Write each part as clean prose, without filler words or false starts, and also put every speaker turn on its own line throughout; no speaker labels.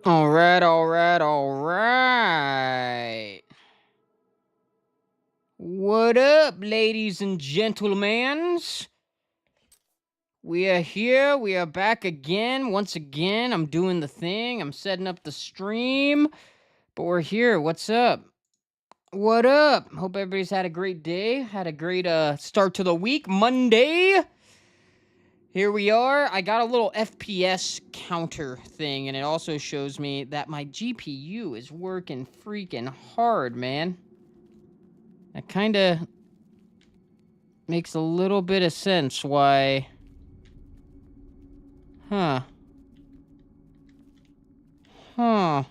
Alright. What up, ladies and gentlemen? We are here. We are back again. Once again, I'm doing the thing. I'm setting up the stream. But we're here. What's up? What up? Hope everybody's had a great day. Had a great start to the week. Monday. Here we are. I got a little FPS counter thing, and it also shows me that my GPU is working freaking hard, man. That kind of makes a little bit of sense why... Huh. I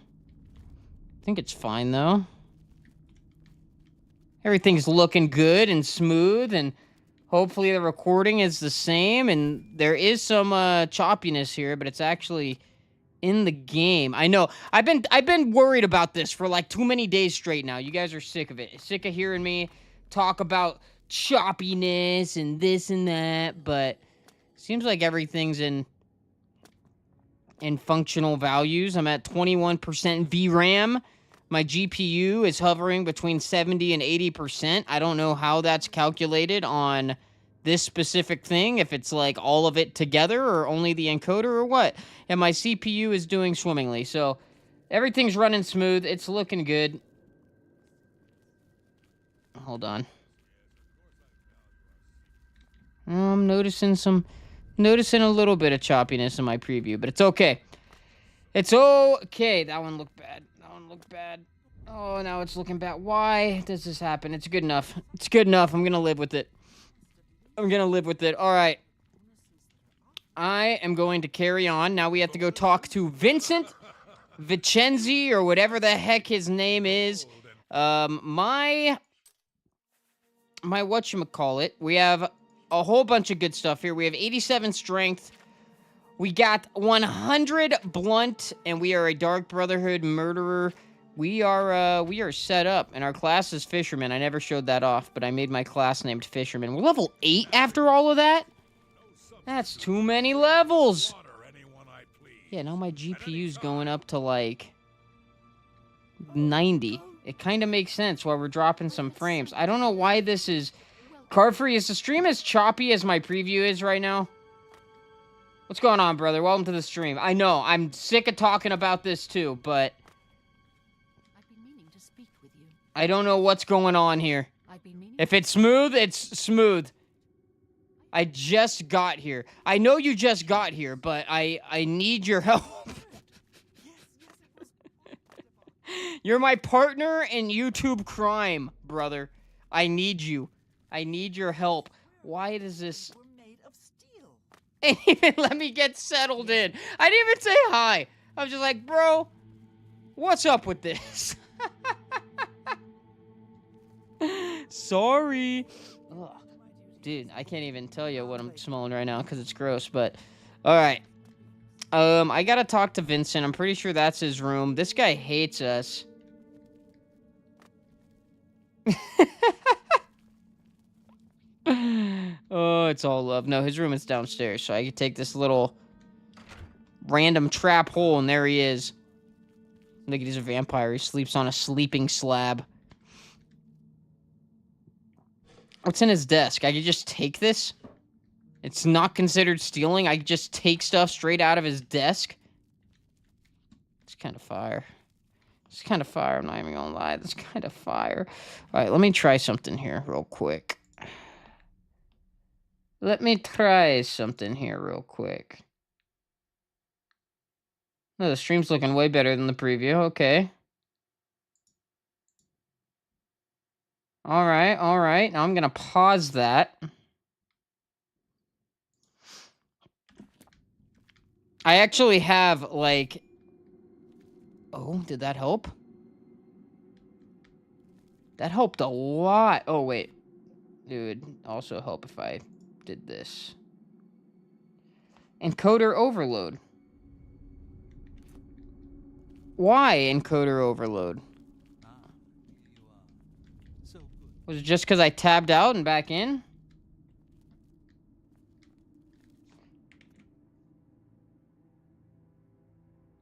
think it's fine, though. Everything's looking good and smooth, and hopefully the recording is the same, and there is some choppiness here, but it's actually in the game. I know. I've been worried about this for like too many days straight now. You guys are sick of it. Sick of hearing me talk about choppiness and this and that, but seems like everything's in functional values. I'm at 21% VRAM. My GPU is hovering between 70 and 80%. I don't know how that's calculated on this specific thing, if it's like all of it together or only the encoder or what. And my CPU is doing swimmingly. So everything's running smooth. It's looking good. Hold on. I'm noticing a little bit of choppiness in my preview, but it's okay. It's okay. That one looked bad. Oh, now it's looking bad. Why does this happen? It's good enough. It's good enough. I'm going to live with it. All right. I am going to carry on. Now we have to go talk to Vincent Vicenzi, or whatever the heck his name is. My whatchamacallit. We have a whole bunch of good stuff here. We have 87 strength. We got 100 blunt, and we are a Dark Brotherhood murderer. We are set up, and our class is Fisherman. I never showed that off, but I made my class named Fisherman. We're level 8 after all of that? That's too many levels. Yeah, now my GPU's going up to, like, 90. It kind of makes sense while we're dropping some frames. I don't know why this is... Cardfree, is the stream as choppy as my preview is right now? What's going on, brother? Welcome to the stream. I know, I'm sick of talking about this too, but... I don't know what's going on here. If it's smooth, it's smooth. I just got here. I know you just got here, but I need your help. You're my partner in YouTube crime, brother. I need you. I need your help. Why does this... And even let me get settled in. I didn't even say hi. I was just like, bro, what's up with this? Sorry. Ugh. Dude, I can't even tell you what I'm smelling right now because it's gross, but... Alright. I gotta talk to Vincent. I'm pretty sure that's his room. This guy hates us. Oh, it's all love. No, his room is downstairs, so I can take this little random trap hole, and there he is. Look, he's a vampire. He sleeps on a sleeping slab. What's in his desk? I could just take this? It's not considered stealing. I could just take stuff straight out of his desk? It's kind of fire. It's kind of fire. I'm not even gonna lie. That's kind of fire. All right, let me try something here real quick. No, the stream's looking way better than the preview. Okay. All right. Now I'm going to pause that. I actually have, like... Oh, did that help? That helped a lot. Oh, wait. It would also help if I did this. Encoder overload. Why encoder overload? Was it just because I tabbed out and back in?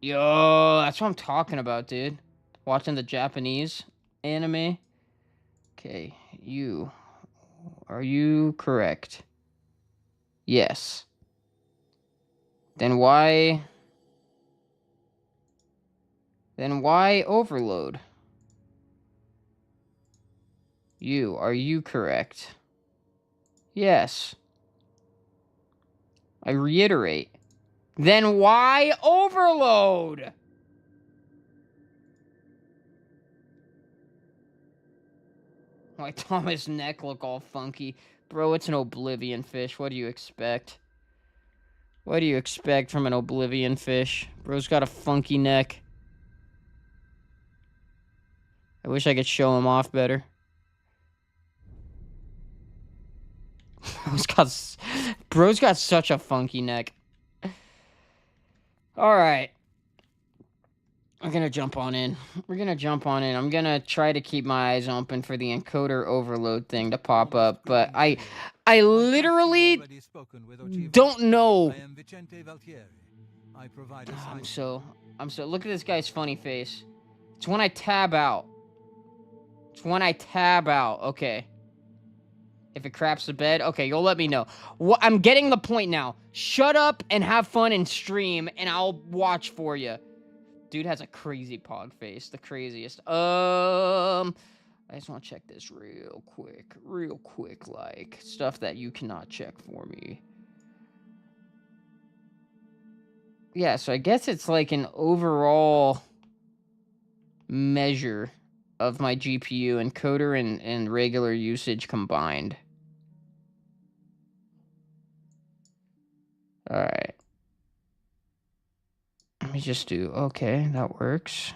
Yo, that's what I'm talking about, dude. Watching the Japanese anime. Okay, are you correct? Yes. Then why overload? Are you correct? Yes. I reiterate. Then why overload? Why Thomas' neck look all funky? Bro, it's an Oblivion fish. What do you expect? What do you expect from an Oblivion fish? Bro's got a funky neck. I wish I could show him off better. Bro's got such a funky neck. Alright. We're gonna jump on in. I'm gonna try to keep my eyes open for the encoder overload thing to pop up, but I literally don't know. I'm so look at this guy's funny face. It's when I tab out. Okay. If it craps the bed, okay, you'll let me know. I'm getting the point now. Shut up and have fun and stream, and I'll watch for you. Dude has a crazy pog face, the craziest. I just want to check this real quick, like stuff that you cannot check for me. Yeah, so I guess it's like an overall measure of my GPU encoder and regular usage combined. All right. Let me just do, okay, that works.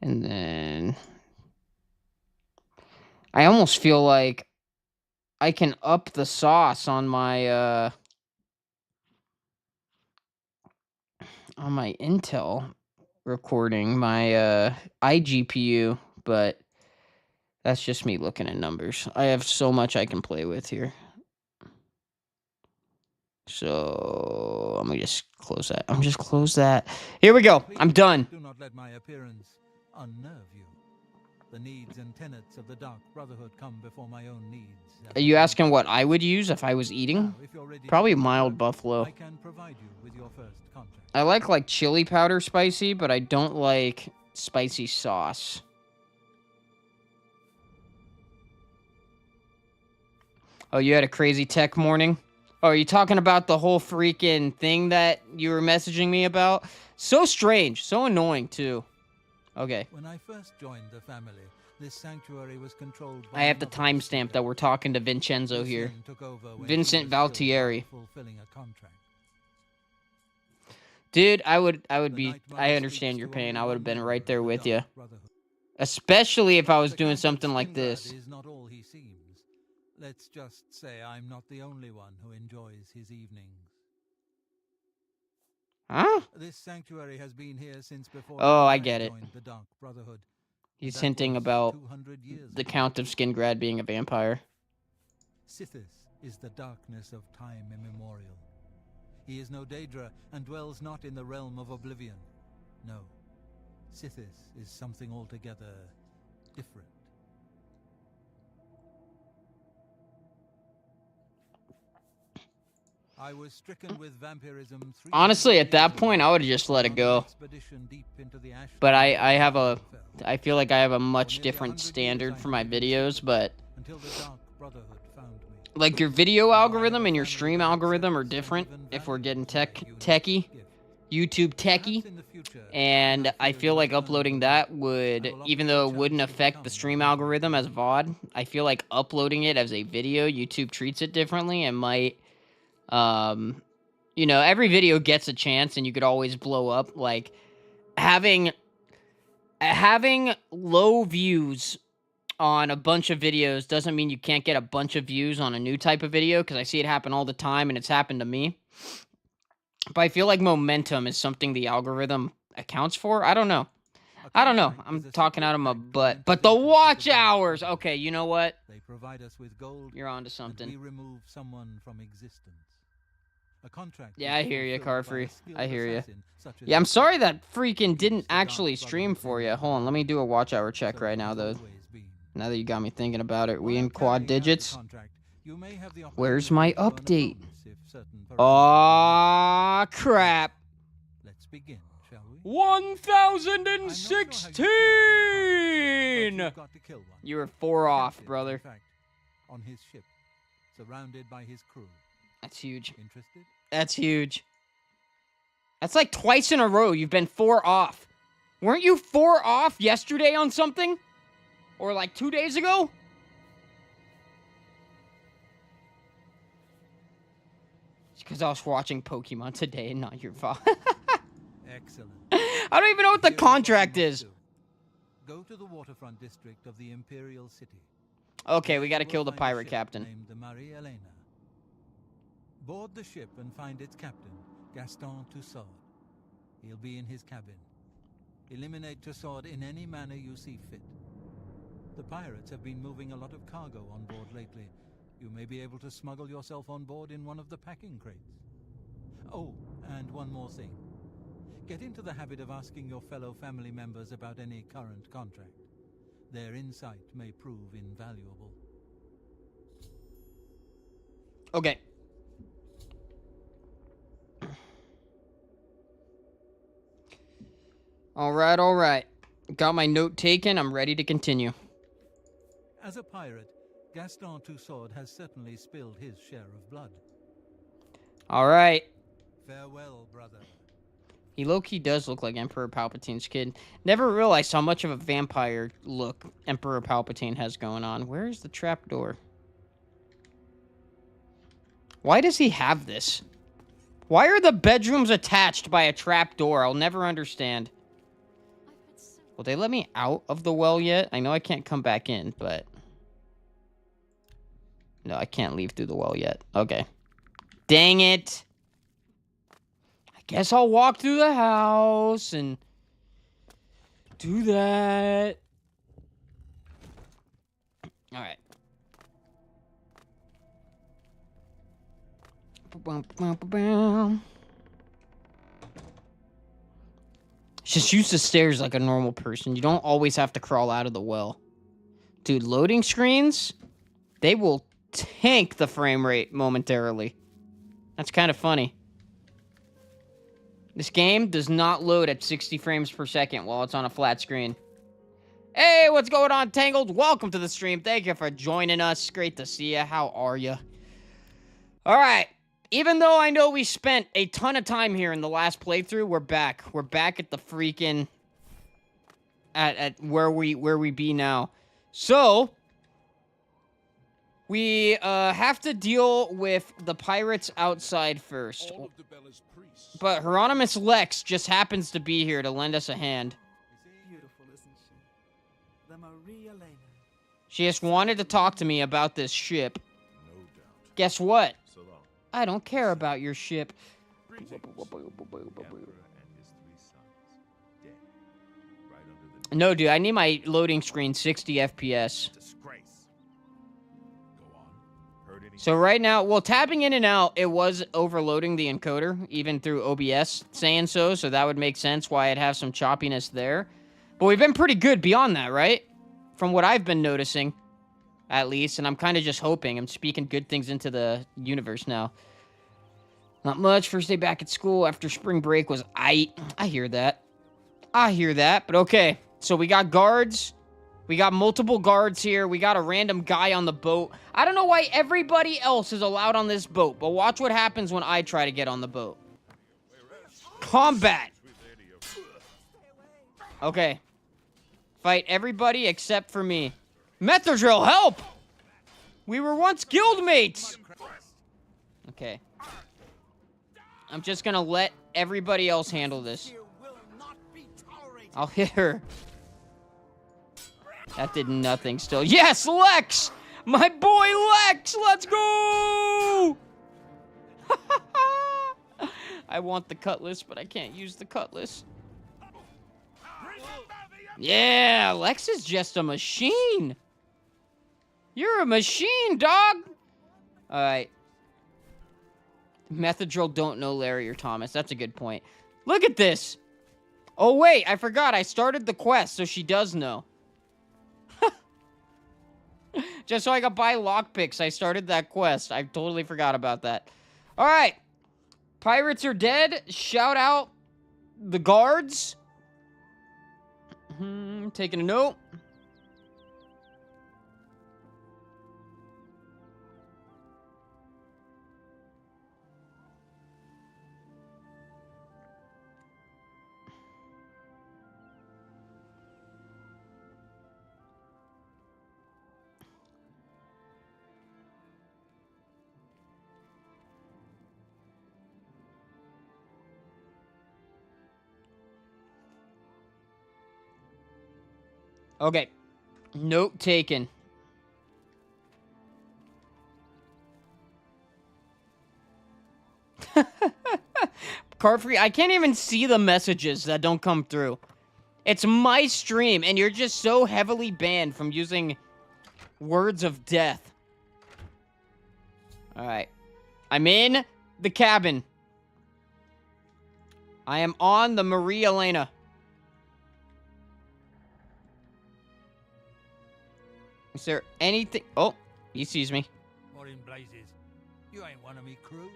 And then I almost feel like I can up the sauce on my Intel recording, my iGPU, but that's just me looking at numbers. I have so much I can play with here. So let me just close that. Here we go. I'm done.
Do not let my appearance unnerve you. The needs and tenets of the Dark Brotherhood come before my own needs.
Are you asking what I would use if I was eating? Probably mild buffalo.
I can provide you with your first contract.
I like chili powder spicy, but I don't like spicy sauce. Oh, you had a crazy tech morning? Oh, are you talking about the whole freaking thing that you were messaging me about? So strange, so annoying too. Okay.
When I first joined the family, this sanctuary was controlled by
I have the timestamp that we're talking to Vincenzo here. Vincent Valtieri. Dude, I understand your pain. I would have been right there with you. Especially if I was doing something like this.
Let's just say I'm not the only one who enjoys his evenings.
Huh?
This sanctuary has been here since before.
Oh, I get it.
The Dark Brotherhood.
He's hinting about the Count of Skingrad being a vampire.
Sithis is the darkness of time immemorial. He is no Daedra and dwells not in the realm of Oblivion. No, Sithis is something altogether different. I was stricken with vampirism.
Honestly, at that point, I would have just let it go. But I feel like I have a much different standard for my videos, but like your video algorithm and your stream algorithm are different if we're getting techie, YouTube techie. And I feel like uploading that would, even though it wouldn't affect the stream algorithm as VOD, I feel like uploading it as a video, YouTube treats it differently and might... you know, every video gets a chance and you could always blow up. Like having low views on a bunch of videos doesn't mean you can't get a bunch of views on a new type of video, because I see it happen all the time and it's happened to me. But I feel like momentum is something the algorithm accounts for. I don't know. I'm talking out of my butt. But the watch hours. Okay, you know what?
They provide us with gold.
You're onto something.
We remove someone from existence. A contract
Yeah, I hear you,
fulfilled by a
Carfree.
skilled
I hear you.
assassin such as
Yeah, I'm
yourself.
sorry that freaking
Keeps
didn't
the Dark
actually stream
Brotherhood
for
in
you. Hold on, let me do a watch hour check
So
right
it
now,
has
though.
always been.
Now that you got me thinking about it, we
While
in quad
carrying out the
digits.
contract, you may have the
Where's my
opportunity to earn a
update?
bonus if certain parameters are met.
Aw, crap.
Let's begin, shall we?
1016!
You've got to kill one.
You were 4 off,
Captive,
brother.
In fact, on his ship, surrounded by his crew.
That's huge.
Interested?
That's huge. That's like twice in a row you've been 4 off. Weren't you 4 off yesterday on something? Or like 2 days ago? It's because I was watching Pokemon today and not your fault.
Excellent.
I don't even know what the
Here's what you
contract
must
is.
do. Go to the waterfront district of the Imperial City.
Okay,
There
we
you
gotta
will
kill the
find a
pirate
ship
captain.
named the Marie Elena. Board the ship and find its captain, Gaston Tussaud. He'll be in his cabin. Eliminate Tussaud in any manner you see fit. The pirates have been moving a lot of cargo on board lately. You may be able to smuggle yourself on board in one of the packing crates. Oh, and one more thing. Get into the habit of asking your fellow family members about any current contract. Their insight may prove invaluable.
Okay. Alright, alright. Got my note taken. I'm ready to continue.
As a pirate, Gaston Tussaud has certainly spilled his share of blood.
Alright.
Farewell, brother.
He low-key does look like Emperor Palpatine's kid. Never realized how much of a vampire look Emperor Palpatine has going on. Where is the trapdoor? Why does he have this? Why are the bedrooms attached by a trapdoor? I'll never understand. Will they let me out of the well yet? I know I can't come back in, but... No, I can't leave through the well yet. Okay. Dang it! I guess I'll walk through the house and... do that. Alright. Just use the stairs like a normal person. You don't always have to crawl out of the well. Dude, loading screens, they will tank the frame rate momentarily. That's kind of funny. This game does not load at 60 frames per second while it's on a flat screen. Hey, what's going on, Tangled? Welcome to the stream. Thank you for joining us. Great to see you. How are you? All right. Even though I know we spent a ton of time here in the last playthrough, we're back. We're back at the freaking... At where we be now. So... we have to deal with the pirates outside first. But Hieronymus Lex just happens to be here to lend us a hand.
Beautiful, isn't she? The Marie Elena.
She just wanted to talk to me about this ship.
No doubt.
Guess what?
So long.
I don't care about your ship.
The Emperor and his 3 sons, dead. Right under the
No, dude, I need my loading screen 60 FPS.
disgrace. Go on. Heard anything?
So right now, well, tapping in and out, it was overloading the encoder, even through OBS saying so that would make sense why I'd have some choppiness there. But we've been pretty good beyond that, right? From what I've been noticing, at least, and I'm kind of just hoping. I'm speaking good things into the universe now. Not much. First day back at school after spring break was I hear that. I hear that, but okay. So we got guards. We got multiple guards here. We got a random guy on the boat. I don't know why everybody else is allowed on this boat, but watch what happens when I try to get on the boat. Combat. Okay. Fight everybody except for me. Methadrill, help! We were once guildmates! Okay. I'm just gonna let everybody else handle this. I'll hit her. That did nothing still. Yes, Lex! My boy Lex! Let's go! I want the cutlass, but I can't use the cutlass. Yeah, Lex is just a machine. You're a machine, dog. All right. Methadril don't know Larry or Thomas. That's a good point. Look at this. Oh, wait. I forgot. I started the quest, so she does know. Just so I could buy lockpicks, I started that quest. I totally forgot about that. All right. Pirates are dead. Shout out the guards. Taking a note. Okay. Note taken. Carfree, I can't even see the messages that don't come through. It's my stream, and you're just so heavily banned from using words of death. Alright. I'm in the cabin. I am on the Maria Elena. Is there anything... Oh, he sees me.
What in blazes? You ain't one of me crew.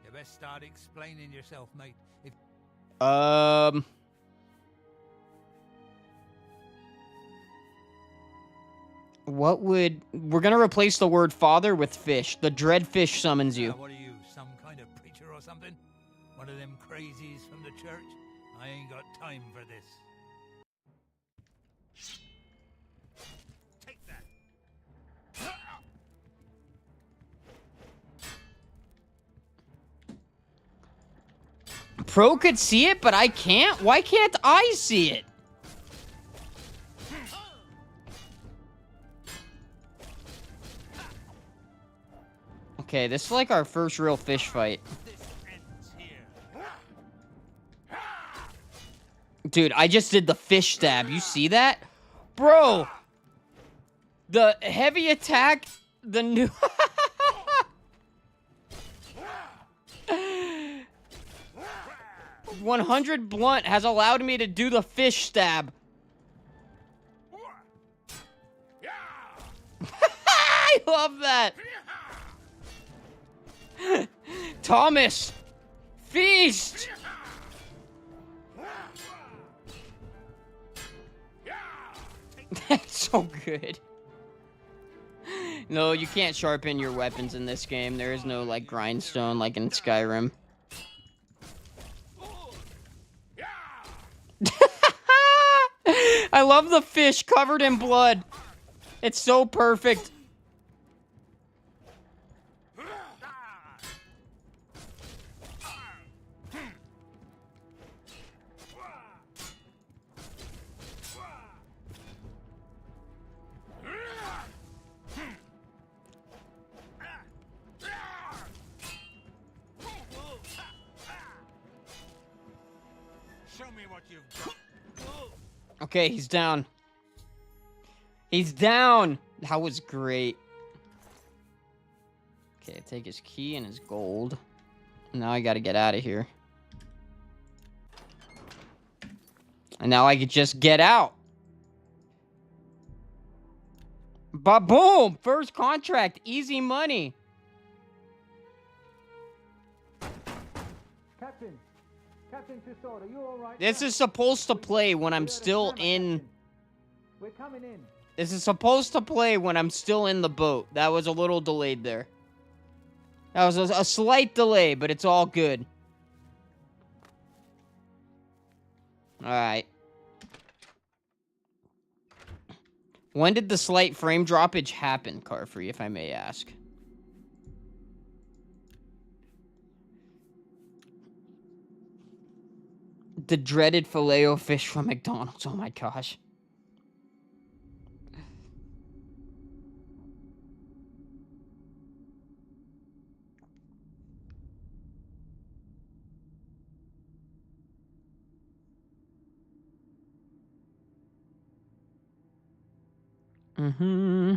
You best start explaining yourself, mate.
What would... We're gonna replace the word father with fish. The dread fish summons you.
What are you, some kind of preacher or something? One of them crazies from the church? I ain't got time for this. Take that.
Pro could see it, but I can't? Why can't I see it? Okay, this is like our first real fish fight. Dude, I just did the fish stab. You see that? Bro! The heavy attack, the new... 100 blunt has allowed me to do the fish stab. I love that. Thomas, feast. That's so good. No, you can't sharpen your weapons in this game. There is no, like, grindstone like in Skyrim. I love the fish covered in blood. It's so perfect.
Show me what you've got.
Okay, he's down. He's down. That was great. Okay, take his key and his gold. Now I gotta get out of here. And now I could just get out. Ba-boom! First contract. Easy money.
Captain Trisord, are you all right?
This is supposed to play when I'm still in...
We're coming in.
This is supposed to play when I'm still in the boat. That was a little delayed there. That was a slight delay, but it's all good. Alright. When did the slight frame droppage happen, Carfree, if I may ask? The dreaded Filet-O-Fish from McDonald's. Oh my gosh. Mm-hmm.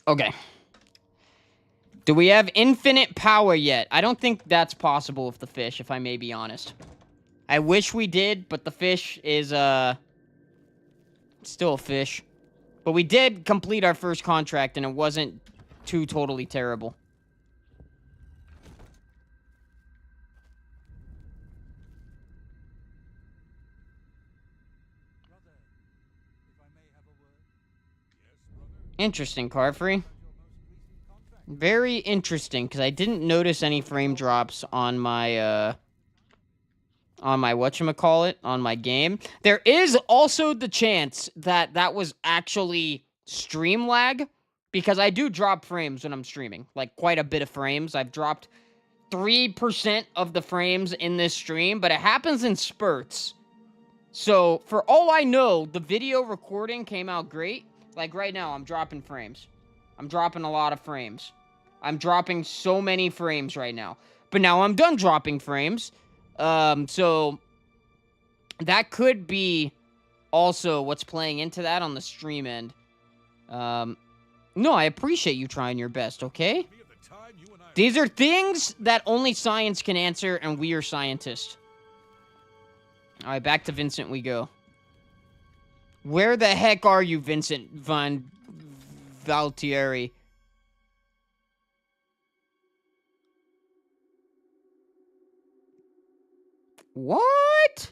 Okay. Do we have infinite power yet? I don't think that's possible with the fish, if I may be honest. I wish we did, but the fish is, still a fish. But we did complete our first contract, and it wasn't too totally terrible.
Brother, if I may have a word.
Interesting, Carfrey.
About your most recent contract.
Very interesting, because I didn't notice any frame drops on my whatchamacallit, on my game. There is also the chance that that was actually stream lag, because I do drop frames when I'm streaming. Like, quite a bit of frames. I've dropped 3% of the frames in this stream, but it happens in spurts. So, for all I know, the video recording came out great. Like, right now, I'm dropping frames. I'm dropping a lot of frames. I'm dropping so many frames right now. But now I'm done dropping frames. So, that could be also what's playing into that on the stream end. No, I appreciate you trying your best, okay? These are things that only science can answer, and we are scientists. Alright, back to Vincent we go. Where the heck are you, Vincent Van Valtieri? What?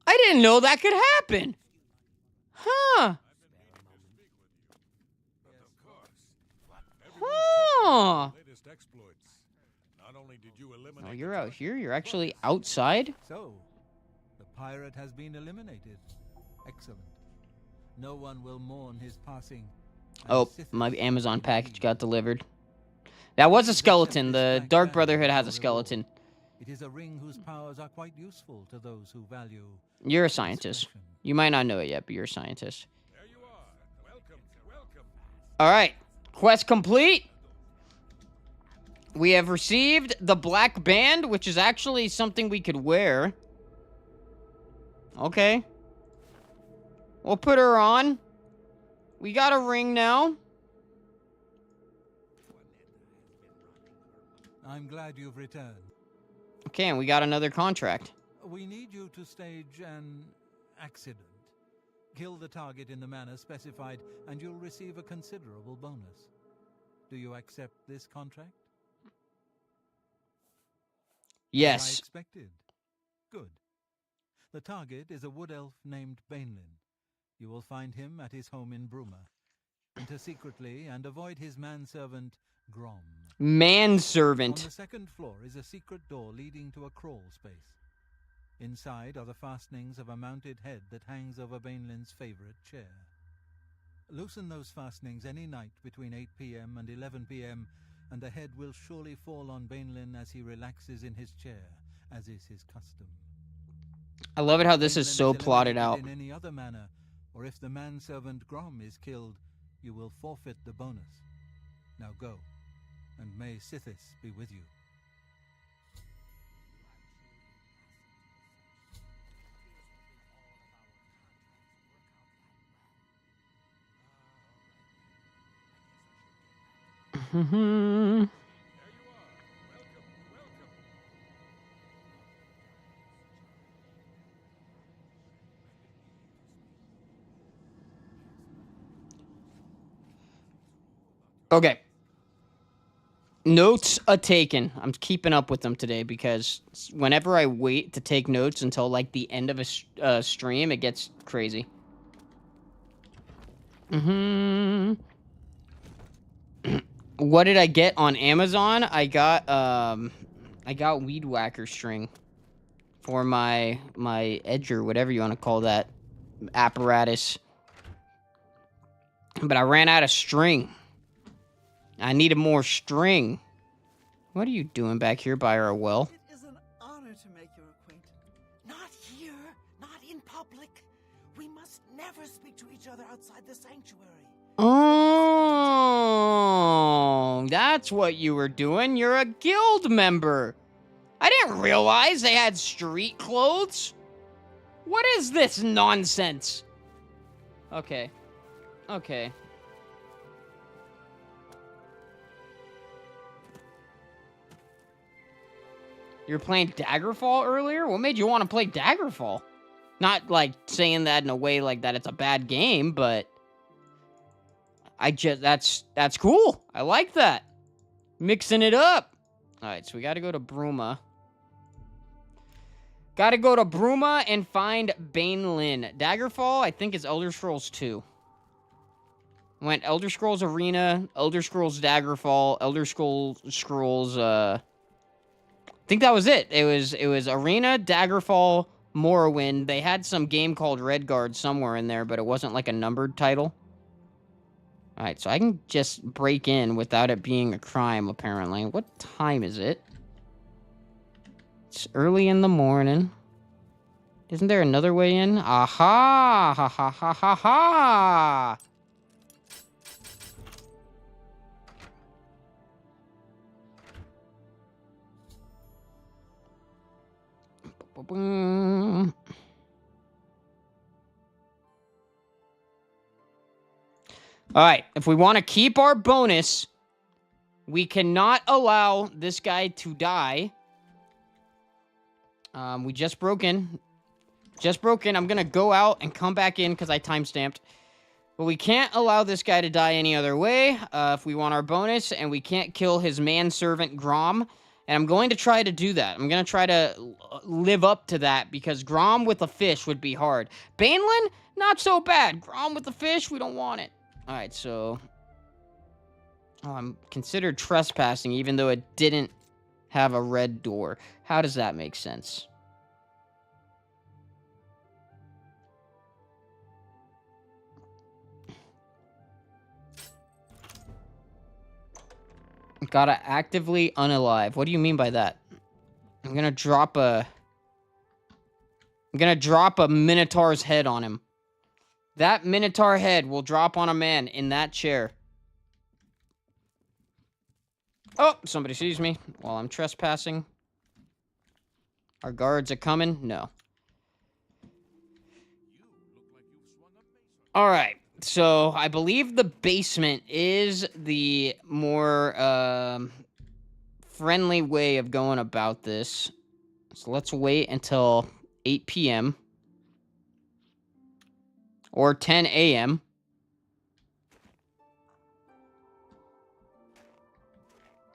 I didn't know that could happen. Huh. Huh.
Latest exploits. Not only did you eliminate
Oh, you're out here? You're actually outside?
So, the pirate has been eliminated. Excellent. No one will mourn his passing. and
Oh,
Sithis
my Amazon
will
package
reign.
got delivered. That was a skeleton. The Dark Brotherhood has a skeleton.
It is a ring whose powers are quite useful to those who value
You're a scientist.
discretion.
You might not know it yet, but you're a scientist.
There you are. Welcome, welcome.
Alright. Quest complete. We have received the black band, which is actually something we could wear. Okay. We'll put her on. We got a ring now.
I'm glad you've returned.
Okay, and we got another contract.
We need you to stage an accident. Kill the target in the manner specified, and you'll receive a considerable bonus. Do you accept this contract? As I
Yes.
expected. Good. The target is a wood elf named Bainlin. You will find him at his home in Bruma. Enter secretly and avoid his manservant, Grom. On
Manservant.
the second floor is a secret door leading to a crawl space. Inside are the fastenings of a mounted head that hangs over Bainlin's favorite chair. Loosen those fastenings any night between 8 p.m. and 11 p.m., and the head will surely fall on Bainlin as he relaxes in his chair, as is his custom.
I love it how this is
Bainlin
so plotted out.
eliminated in any other manner, or if the manservant Grom is killed, you will forfeit the bonus. Now go, and may Sithis be with you.
Okay. Notes are taken. I'm keeping up with them today because whenever I wait to take notes until like the end of a stream, it gets crazy. What did I get on Amazon? I got weed whacker string for my edger, whatever you want to call that apparatus. But I ran out of string. I needed more string. What are you doing back here by our well?
It is an honor to make your acquaintance. Not here, not in public. We must never speak to each other outside the sanctuary.
Oh, that's what you were doing. You're a guild member. I didn't realize they had street clothes. What is this nonsense? Okay. Okay. You were playing Daggerfall earlier? What made you want to play Daggerfall? Not like saying that in a way like that it's a bad game, but that's cool. I like that. Mixing it up. All right, so we got to go to Bruma. Got to go to Bruma and find Baneland. Daggerfall, I think, is Elder Scrolls 2. Went Elder Scrolls Arena, Elder Scrolls Daggerfall, Elder Scrolls I think that was it. It was Arena, Daggerfall, Morrowind. They had some game called Redguard somewhere in there, but it wasn't like a numbered title. All right, so I can just break in without it being a crime, apparently. What time is it? It's early in the morning. Isn't there another way in? Aha! Ha ha ha ha ha! Alright, if we want to keep our bonus, we cannot allow this guy to die. We just broke in. I'm gonna go out and come back in because I timestamped. But we can't allow this guy to die any other way if we want our bonus, and we can't kill his manservant Grom. And I'm going to try to do that. I'm going to try to live up to that because Grom with a fish would be hard. Baneland, not so bad. Grom with the fish, we don't want it. All right, so... Oh, I'm considered trespassing even though it didn't have a red door. How does that make sense? Gotta actively unalive. What do you mean by that? I'm gonna drop a Minotaur's head on him. That Minotaur head will drop on a man in that chair. Oh, somebody sees me while I'm trespassing. Our guards are coming? No. Alright. So, I believe the basement is the more, friendly way of going about this. So, let's wait until 8 p.m. Or 10 a.m.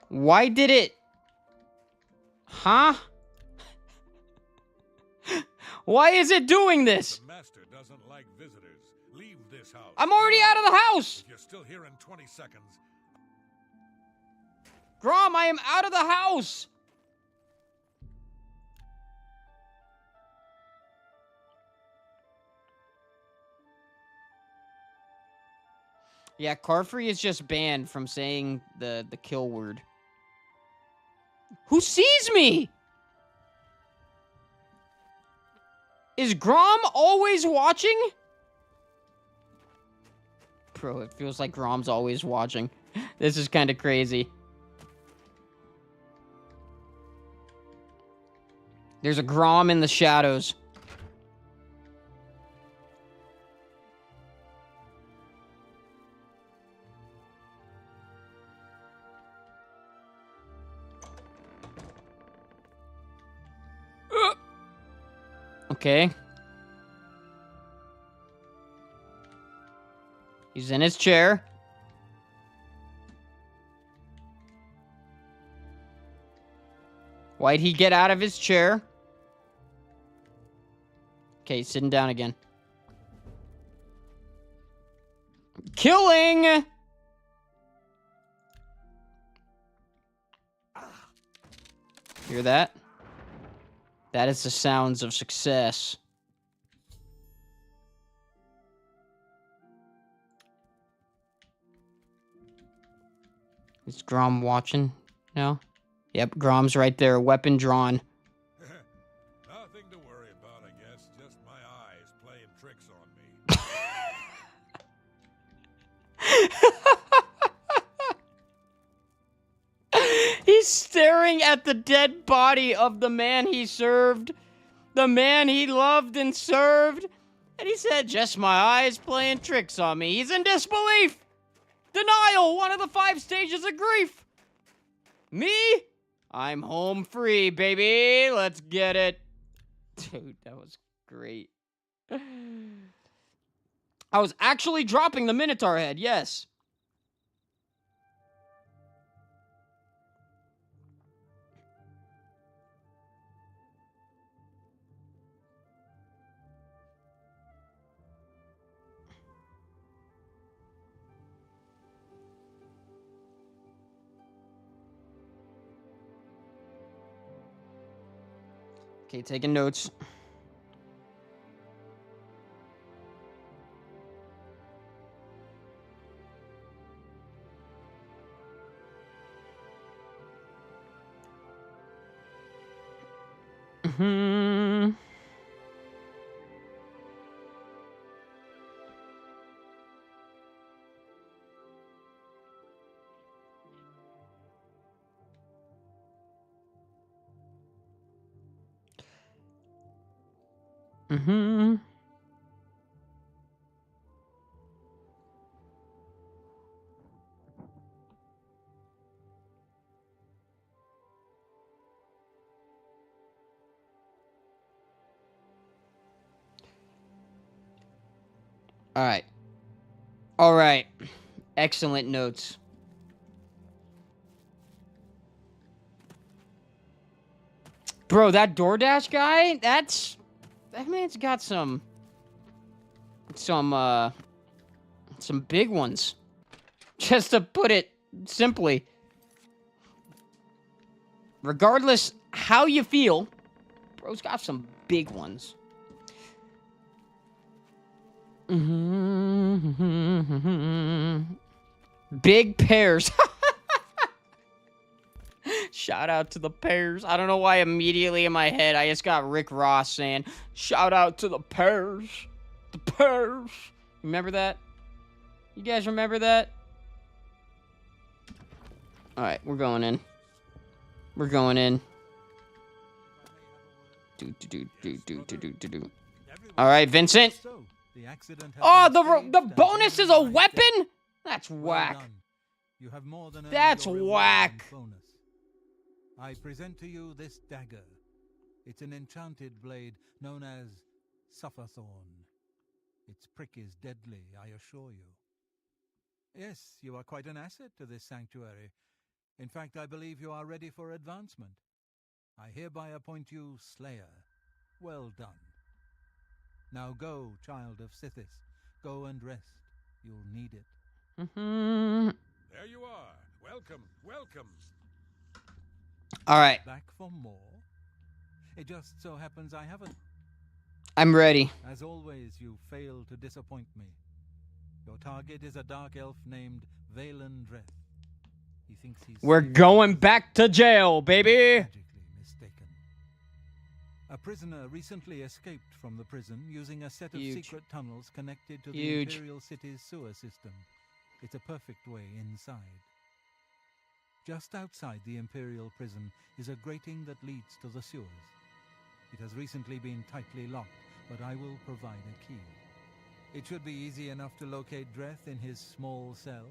Why did it... Huh? Why is it doing this?
The master doesn't like visitors. Leave this house.
I'm already out of the house!
If you're still here in 20 seconds.
Grom, I am out of the house! Yeah, Carfree is just banned from saying the kill word. Who sees me? Is Grom always watching? Bro, it feels like Grom's always watching. This is kind of crazy. There's a Grom in the shadows. Okay. He's in his chair. Why'd he get out of his chair? Okay, he's sitting down again. Killing! Hear that? That is the sounds of success. Is Grom watching now? Yep, Grom's right there, weapon drawn.
Nothing to worry about, I guess. Just my eyes playing tricks on me.
He's staring at the dead body of the man he served. The man he loved and served. And he said, just my eyes playing tricks on me. He's in disbelief. Denial, one of the 5 stages of grief. Me? I'm home free, baby. Let's get it. Dude, that was great. I was actually dropping the Minotaur head, yes. Okay, taking notes. Hmm. Mm-hmm. All right. All right. Excellent notes. Bro, that DoorDash guy, that man's got some big ones. Just to put it simply. Regardless how you feel, bro's got some big ones. Big pears. Shout out to the pears. I don't know why immediately in my head I just got Rick Ross saying, shout out to the pears. The pears. Remember that? You guys remember that? Alright, we're going in. We're going in. Alright, Vincent. Oh, the bonus is a weapon? That's whack.
You have more than
That's whack.
bonus. I present to you this dagger. It's an enchanted blade known as Sufferthorn. Its prick is deadly, I assure you. Yes, you are quite an asset to this sanctuary. In fact, I believe you are ready for advancement. I hereby appoint you Slayer. Well done. Now go, child of Sithis. Go and rest. You'll need it.
There you are. Welcome, welcome.
All right.
Back for more? It just so happens I haven't.
I'm ready.
As always, you fail to disappoint me. Your target is a dark elf named Valen Dreth. He thinks he's
We're going back to jail, baby.
Tragically mistaken. A prisoner recently escaped from the prison using a set of secret tunnels connected to the Imperial City's sewer system. It's a perfect way inside. Just outside the Imperial prison is a grating that leads to the sewers. It has recently been tightly locked, but I will provide a key. It should be easy enough to locate Dreth in his small cell.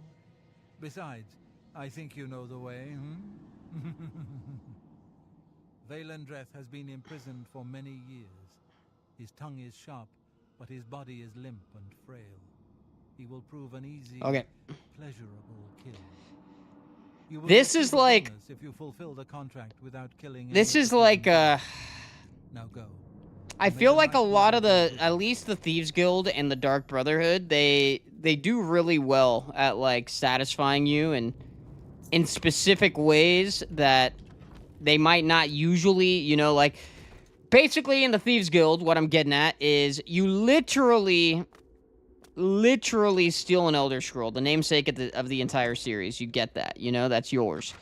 Besides, I think you know the way, Valen Dreth has been imprisoned for many years. His tongue is sharp, but his body is limp and frail. He will prove an easy, pleasurable kill.
This is like
if you fulfill the contract without killing.
This is like
Now go.
I feel like a lot of at least the Thieves Guild and the Dark Brotherhood, they do really well at like satisfying you and in specific ways that they might not usually, you know, like basically in the Thieves Guild, what I'm getting at is you literally steal an Elder Scroll, the namesake of the entire series. You get that, you know, that's yours.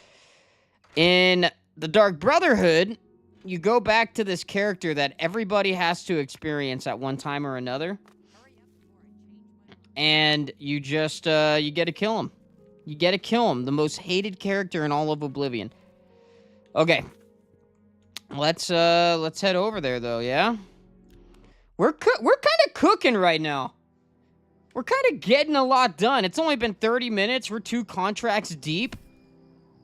In the Dark Brotherhood, you go back to this character that everybody has to experience at one time or another, and you just you get to kill him. You get to kill him, the most hated character in all of Oblivion. Okay, let's head over there though. Yeah, We're kind of cooking right now. We're kind of getting a lot done. It's only been 30 minutes. We're 2 contracts deep.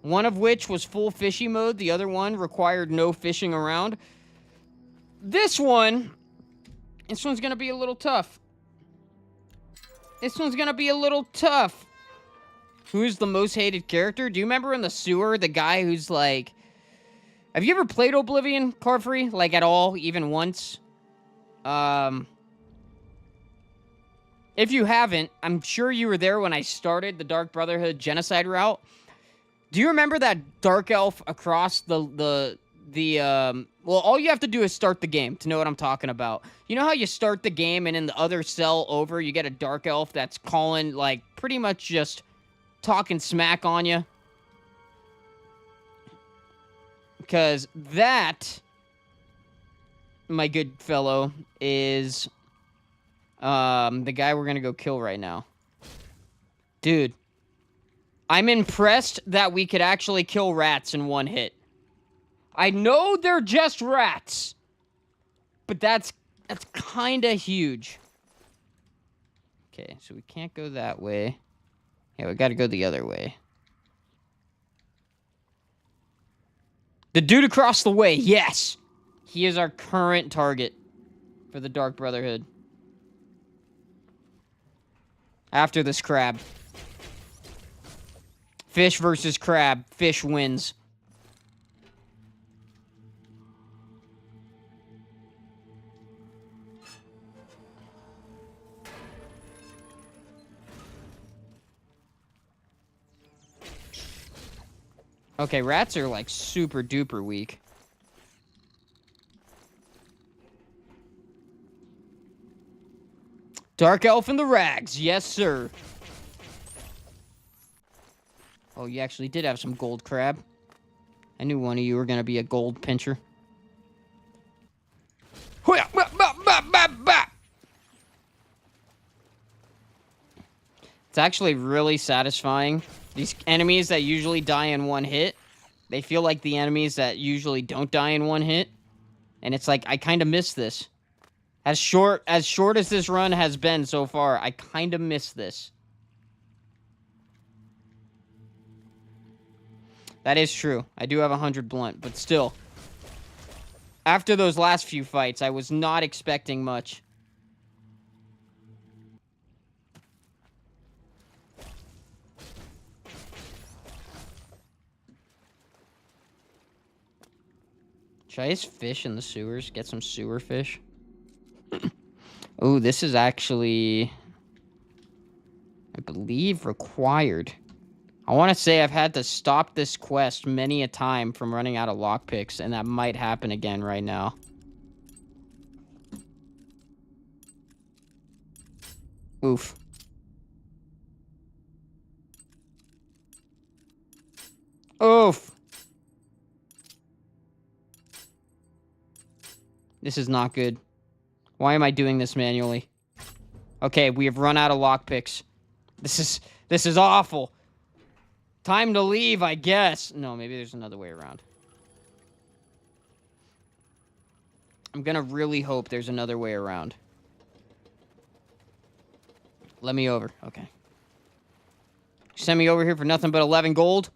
One of which was full fishy mode. The other one required no fishing around. This one's going to be a little tough. Who's the most hated character? Do you remember in the sewer, the guy who's like... Have you ever played Oblivion, Carfree? Like, at all? Even once? If you haven't, I'm sure you were there when I started the Dark Brotherhood genocide route. Do you remember that dark elf across well, all you have to do is start the game to know what I'm talking about. You know how you start the game and in the other cell over, you get a dark elf that's calling, like, pretty much just talking smack on you? Because that, my good fellow, is the guy we're gonna go kill right now. Dude, I'm impressed that we could actually kill rats in one hit. I know they're just rats, but that's kind of huge. Okay, so we can't go that way. Yeah, we gotta go the other way. The dude across the way, yes! He is our current target for the Dark Brotherhood. After this crab. Fish versus crab. Fish wins. Okay, rats are like super duper weak. Dark elf in the rags, yes sir. Oh, you actually did have some gold crab. I knew one of you were gonna be a gold pincher. It's actually really satisfying. These enemies that usually die in one hit, they feel like the enemies that usually don't die in one hit. And it's like, I kind of miss this. As short as this run has been so far, I kind of miss this. That is true. I do have 100 blunt, but still. After those last few fights, I was not expecting much. Should I just fish in the sewers? Get some sewer fish? Oh, this is actually, I believe, required. I want to say I've had to stop this quest many a time from running out of lockpicks, and that might happen again right now. Oof. Oof. This is not good. Why am I doing this manually? Okay, we have run out of lockpicks. This is awful. Time to leave, I guess. No, maybe there's another way around. I'm gonna really hope there's another way around. Let me over. Okay. Send me over here for nothing but 11 gold?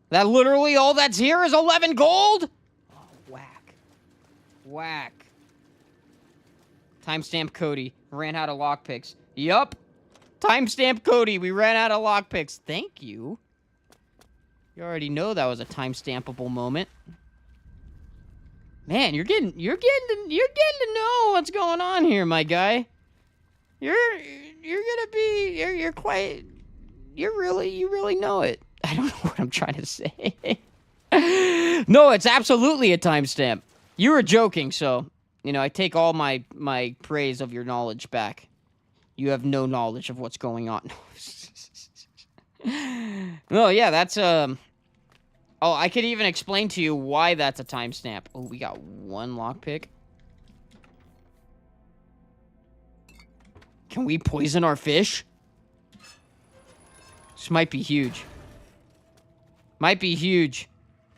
That literally all that's here is 11 gold? Oh, whack. Whack. Timestamp Cody. Ran out of lockpicks. Yup. Timestamp Cody. We ran out of lockpicks. Thank you. You already know that was a timestampable moment. Man, you're getting to know what's going on here, my guy. You really know it. I don't know what I'm trying to say. No, it's absolutely a timestamp. You were joking, so, you know, I take all my praise of your knowledge back. You have no knowledge of what's going on. No, yeah, that's, oh, I could even explain to you why that's a timestamp. Oh, we got one lockpick. Can we poison our fish? This might be huge. Might be huge.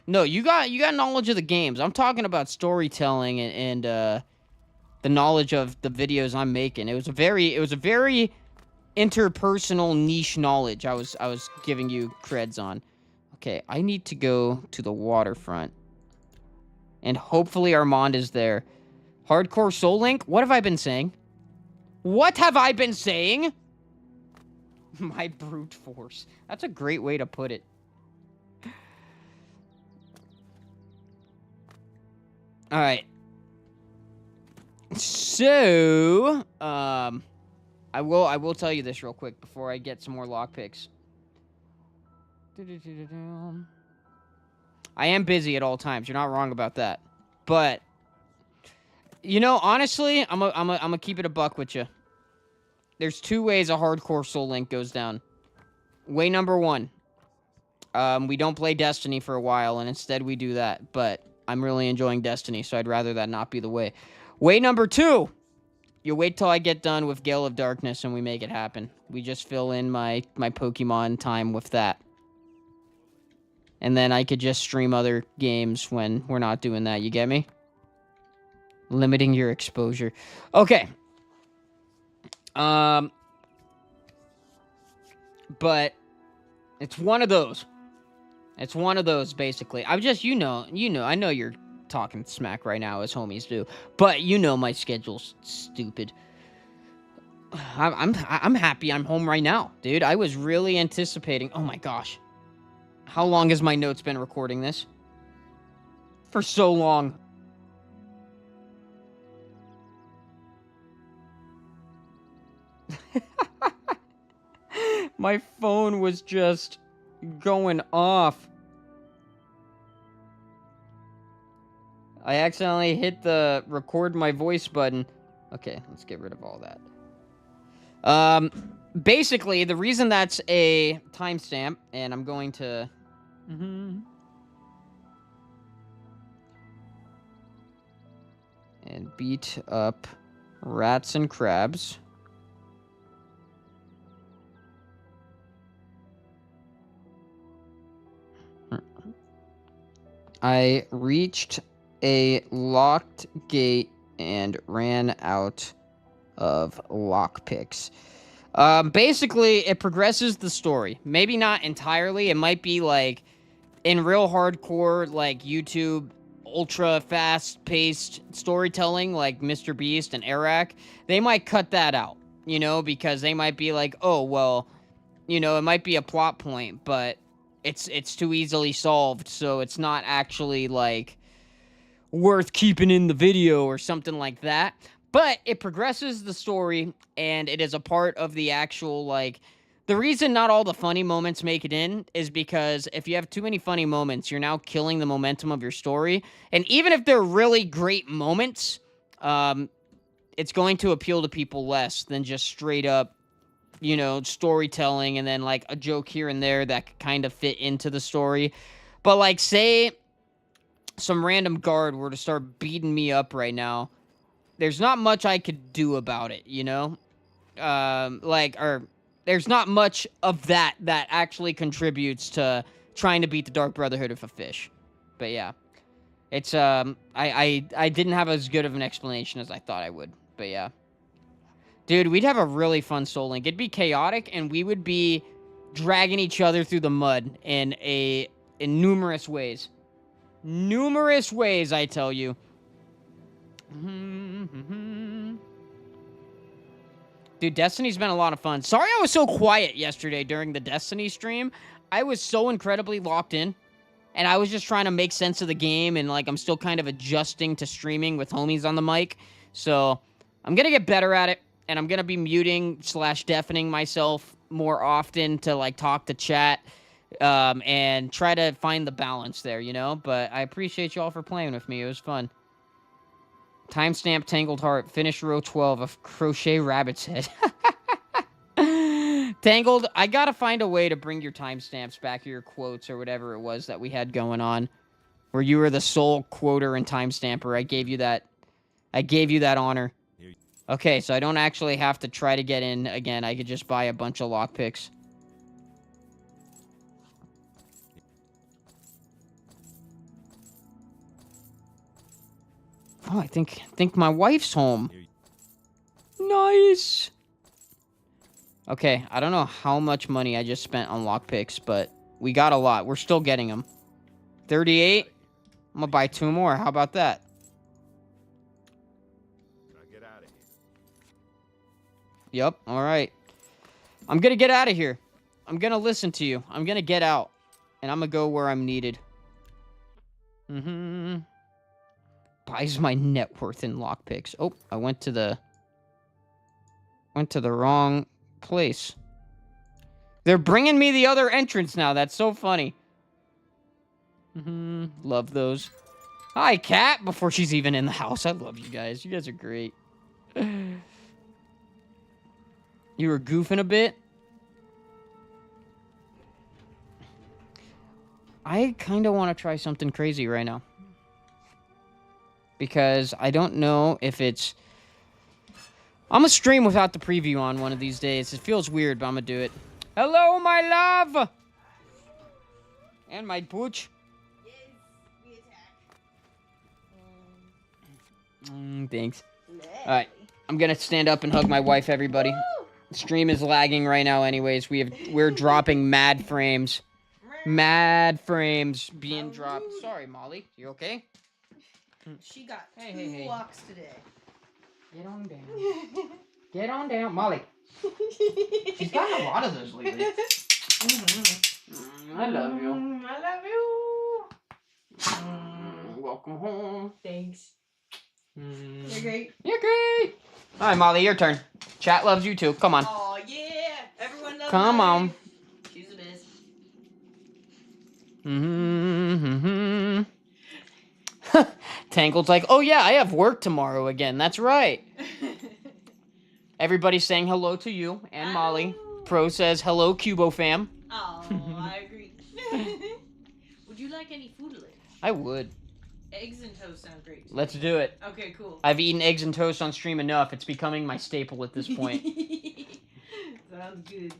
No, you got knowledge of the games. I'm talking about storytelling and the knowledge of the videos I'm making. It was a very interpersonal niche knowledge I was giving you creds on. Okay, I need to go to the waterfront. And hopefully Armand is there. Hardcore Soul Link? What have I been saying? What have I been saying? My brute force. That's a great way to put it. Alright. So, I will tell you this real quick before I get some more lockpicks. I am busy at all times. You're not wrong about that. But you know, honestly, I'm gonna keep it a buck with you. There's 2 ways a hardcore Soul Link goes down. Way number 1. We don't play Destiny for a while, and instead we do that. But I'm really enjoying Destiny, so I'd rather that not be the way. Way number 2. You wait till I get done with Gale of Darkness and we make it happen. We just fill in my Pokemon time with that. And then I could just stream other games when we're not doing that. You get me? Limiting your exposure. Okay. But it's one of those. It's one of those, basically. I'm just, I know you're talking smack right now, as homies do. But you know my schedule's stupid. I'm happy I'm home right now, dude. I was really anticipating. Oh my gosh. How long has my notes been recording this? For so long. My phone was just going off. I accidentally hit the record my voice button. Okay, let's get rid of all that. Basically, the reason that's a timestamp, and I'm going to... And beat up rats and crabs. I reached a locked gate and ran out of lockpicks. Basically, it progresses the story. Maybe not entirely. It might be like in real hardcore, like YouTube, ultra fast-paced storytelling, like Mr. Beast and Eric. They might cut that out, you know, because they might be like, oh, well, you know, it might be a plot point, but it's too easily solved, so it's not actually, like, worth keeping in the video or something like that. But it progresses the story, and it is a part of the actual, like... The reason not all the funny moments make it in is because if you have too many funny moments, you're now killing the momentum of your story. And even if they're really great moments, it's going to appeal to people less than just straight up, you know, storytelling and then, like, a joke here and there that could kind of fit into the story. But, like, say some random guard were to start beating me up right now, there's not much I could do about it, you know? There's not much of that actually contributes to trying to beat the Dark Brotherhood of a fish. But yeah. It's, I didn't have as good of an explanation as I thought I would. But yeah. Dude, we'd have a really fun Soul Link. It'd be chaotic, and we would be dragging each other through the mud in numerous ways. Numerous ways, I tell you. Dude, Destiny's been a lot of fun. Sorry I was so quiet yesterday during the Destiny stream. I was so incredibly locked in. And I was just trying to make sense of the game. And, like, I'm still kind of adjusting to streaming with homies on the mic. So, I'm going to get better at it. And I'm going to be muting/deafening myself more often to, like, talk to chat. And try to find the balance there, you know? But I appreciate you all for playing with me. It was fun. Timestamp Tangled Heart. Finish row 12 of Crochet Rabbit's Head. Tangled, I gotta find a way to bring your timestamps back, or your quotes, or whatever it was that we had going on. Where you were the sole quoter and timestamper. I gave you that honor. Okay, so I don't actually have to try to get in again. I could just buy a bunch of lockpicks. Oh, I think my wife's home. Nice. Okay, I don't know how much money I just spent on lockpicks, but we got a lot. We're still getting them. 38. I'm gonna buy 2 more. How about that?
Now get out of here.
Yep. All right. I'm gonna get out of here. I'm gonna listen to you. I'm gonna get out, and I'm gonna go where I'm needed. Buys my net worth in lockpicks. Oh, I went to the wrong place. They're bringing me the other entrance now. That's so funny. Love those. Hi, cat. Before she's even in the house. I love you guys. You guys are great. You were goofing a bit. I kind of want to try something crazy right now. Because I don't know if it's... I'm going to stream without the preview on one of these days. It feels weird, but I'm going to do it. Hello, my love! And my pooch.
Yes, we attack.
Thanks. Alright, I'm going to stand up and hug my wife, everybody. The stream is lagging right now anyways. We're dropping mad frames. Mad frames being dropped. Sorry, Molly. You okay?
She got
Hey,
two walks today.
Get on down. Get on down. Molly. She's gotten a lot of those lately. I love you.
I love you.
Welcome home.
Thanks. You're great.
You're great. All right, Molly, your turn. Chat loves you too. Come on.
Oh, yeah. Everyone loves
Come
Molly.
on.
She's the best.
Tangled's like, oh yeah, I have work tomorrow again. That's right. Everybody's saying hello to you and Molly. Pro says hello, Cubo fam.
Oh, I agree. Would you like any food later?
I would.
Eggs and toast sound great.
Let's do it.
Okay, cool.
I've eaten eggs and toast on stream enough. It's becoming my staple at this point.
Sounds good.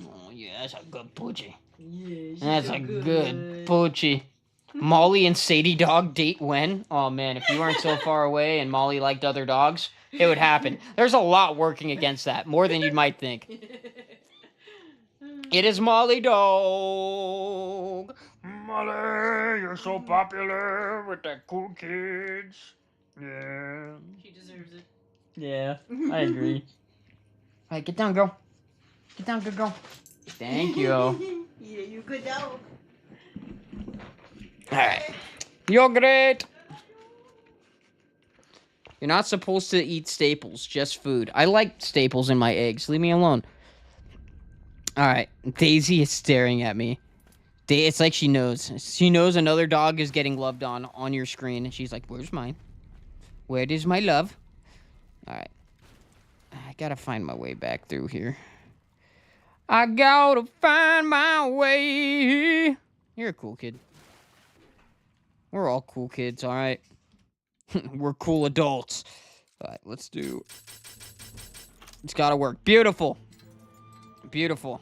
Oh yeah, that's a good poochie.
Yeah, she's
That's
so
a good poochie. Molly and Sadie dog date when? Oh man, if you weren't so far away and Molly liked other dogs, it would happen. There's a lot working against that, more than you might think. It is Molly dog. Molly, you're so popular with the cool kids. Yeah.
She deserves it.
Yeah, I agree. Alright, get down, girl. Get down, good girl. Thank you.
Yeah, you good dog.
Alright. You're great. You're not supposed to eat staples, just food. I like staples in my eggs. Leave me alone. Alright. Daisy is staring at me. It's like she knows. She knows another dog is getting loved on your screen. And she's like, where's mine? Where is my love? Alright. I gotta find my way back through here. I gotta find my way. You're a cool kid. We're all cool kids, alright? We're cool adults. Alright, let's do... It's gotta work. Beautiful. Beautiful.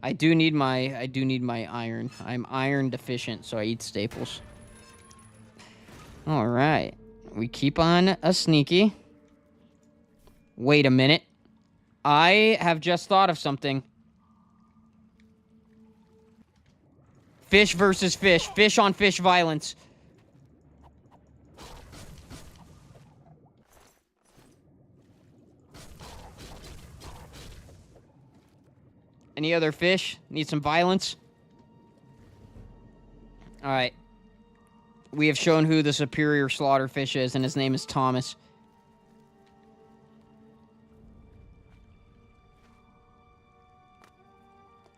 I do need my iron. I'm iron deficient, so I eat staples. Alright. We keep on a sneaky. Wait a minute. I have just thought of something. Fish versus fish. Fish on fish violence. Any other fish? Need some violence? Alright. We have shown who the superior slaughter fish is, and his name is Thomas.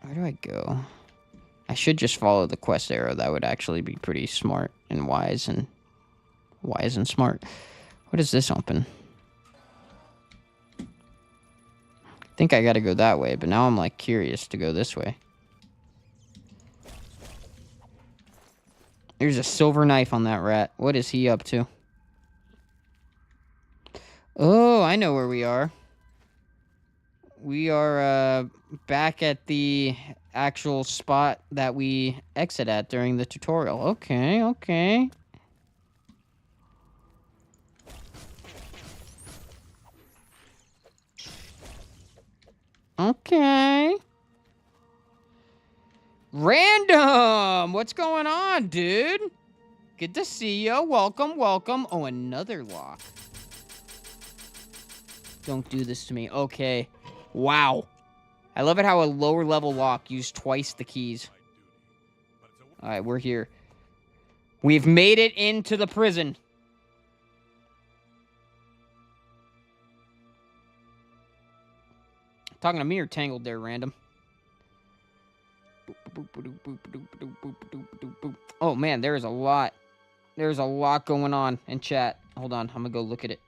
Where do I go? I should just follow the quest arrow. That would actually be pretty smart and wise and smart. What does this open? I think I gotta go that way, but now I'm like curious to go this way. There's a silver knife on that rat. What is he up to? Oh, I know where we are. We are back at the actual spot that we exit at during the tutorial. Okay, okay. Okay. Random! What's going on, dude? Good to see you. Welcome, welcome. Oh, another lock. Don't do this to me. Okay. Wow. I love it how a lower level lock used twice the keys. Alright, we're here. We've made it into the prison. Talking to me or Tangled there, random? Oh, man, there is a lot. There's a lot going on in chat. Hold on, I'm gonna go look at it.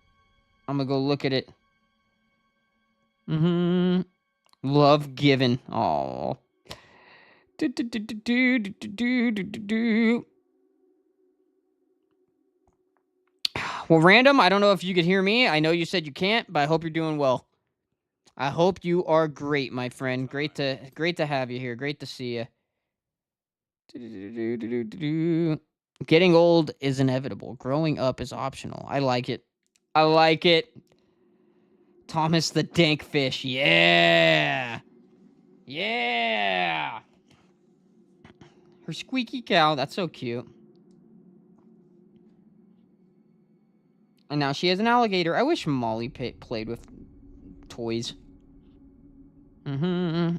Love given. Aww. Well, random, I don't know if you could hear me. I know you said you can't, but I hope you're doing well. I hope you are great, my friend. Great to have you here. Great to see you. Getting old is inevitable. Growing up is optional. I like it. I like it. Thomas the Dank Fish. Yeah. Yeah. Her squeaky cow. That's so cute. And now she has an alligator. I wish Molly played with toys. Mm-hmm.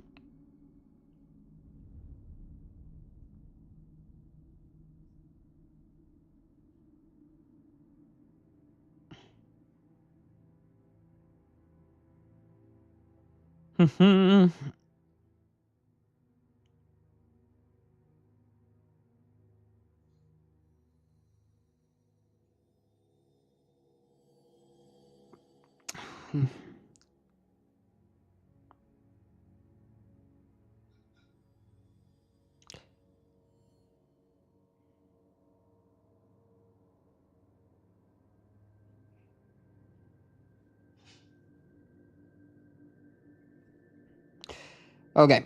Okay.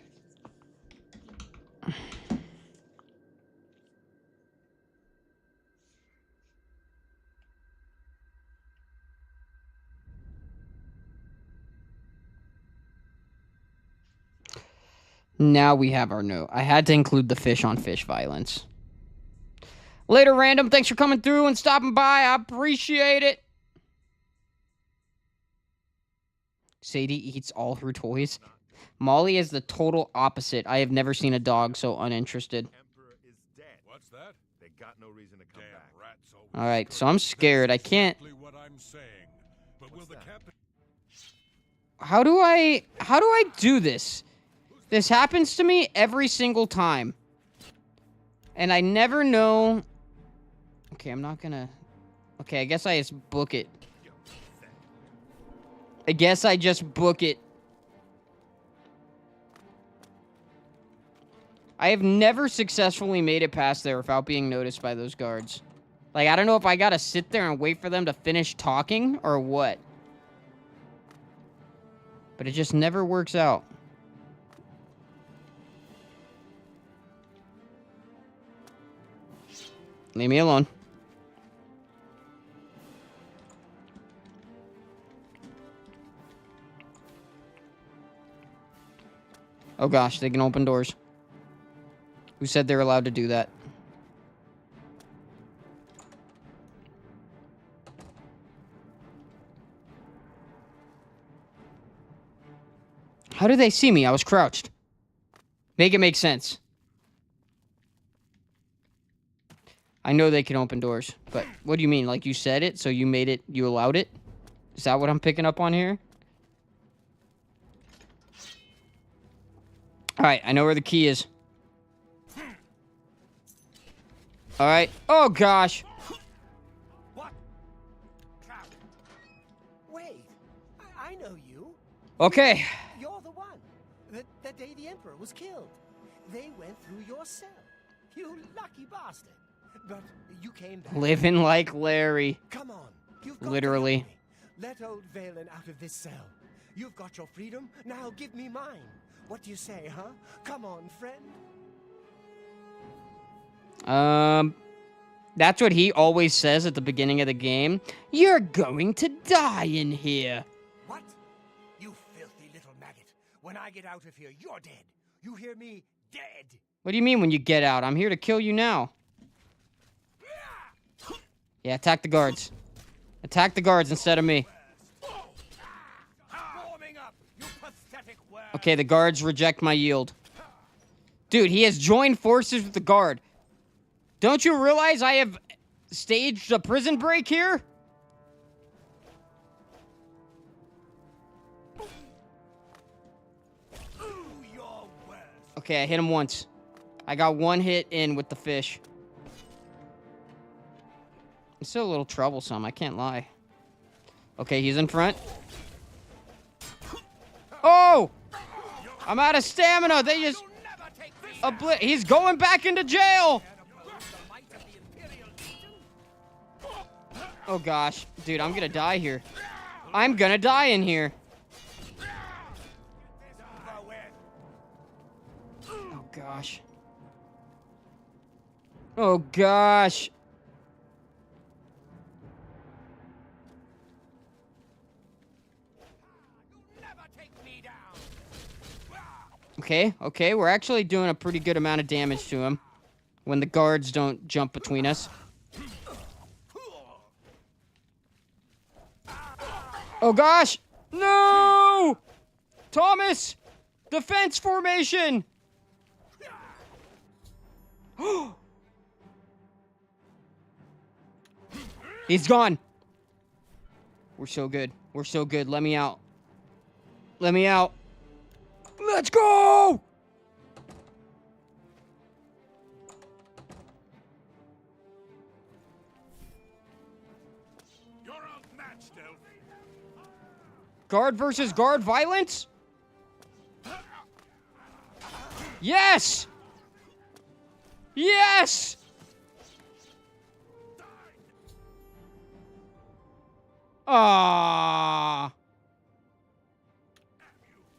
Now we have our note. I had to include the fish on fish violence. Later, random. Thanks for coming through and stopping by. I appreciate it. Sadie eats all her toys. Molly is the total opposite. I have never seen a dog so uninterested.
What's that?
They got no reason to come back.
All right, so I'm scared. I can't.
What I'm saying. But will the captain...
How do I do this? This happens to me every single time. And I never know. Okay, I'm not gonna. Okay, I guess I just book it. I guess I just book it. I have never successfully made it past there without being noticed by those guards. Like, I don't know if I gotta sit there and wait for them to finish talking or what. But it just never works out. Leave me alone. Oh gosh, they can open doors. Who said they're allowed to do that? How did they see me? I was crouched. Make it make sense. I know they can open doors, but what do you mean? Like you said it, so you made it, you allowed it? Is that what I'm picking up on here? Alright, I know where the key is. Alright. Oh, gosh.
What? Wait, I know you.
Okay.
You're the one. The day the Emperor was killed. They went through your cell. You lucky bastard. But you came back.
Living like Larry.
Come on. You've got
Literally.
to help me. Let old Valen out of this cell. You've got your freedom. Now give me mine. What do you say, huh? Come on, friend.
That's what he always says at the beginning of the game. You're going to die in here.
What? You filthy little maggot. When I get out of here, you're dead. You hear me? Dead.
What do you mean when you get out? I'm here to kill you now. Yeah, attack the guards. Attack the guards instead of me. Okay, the guards reject my yield. Dude, he has joined forces with the guard. Don't you realize I have staged a prison break here? Okay, I hit him once. I got one hit in with the fish. It's still a little troublesome, I can't lie. Okay, he's in front. Oh! I'm out of stamina. They just... He's going back into jail! Oh gosh. Dude, I'm gonna die here. I'm gonna die in here. Oh gosh. Oh gosh. Okay, we're actually doing a pretty good amount of damage to him when the guards don't jump between us. Oh gosh! No! Thomas! Defense formation! He's gone. We're so good. We're so good. Let me out. Let me out. Let's go!
You're outmatched, Elf.
Guard versus guard violence? Yes! Yes! Ah.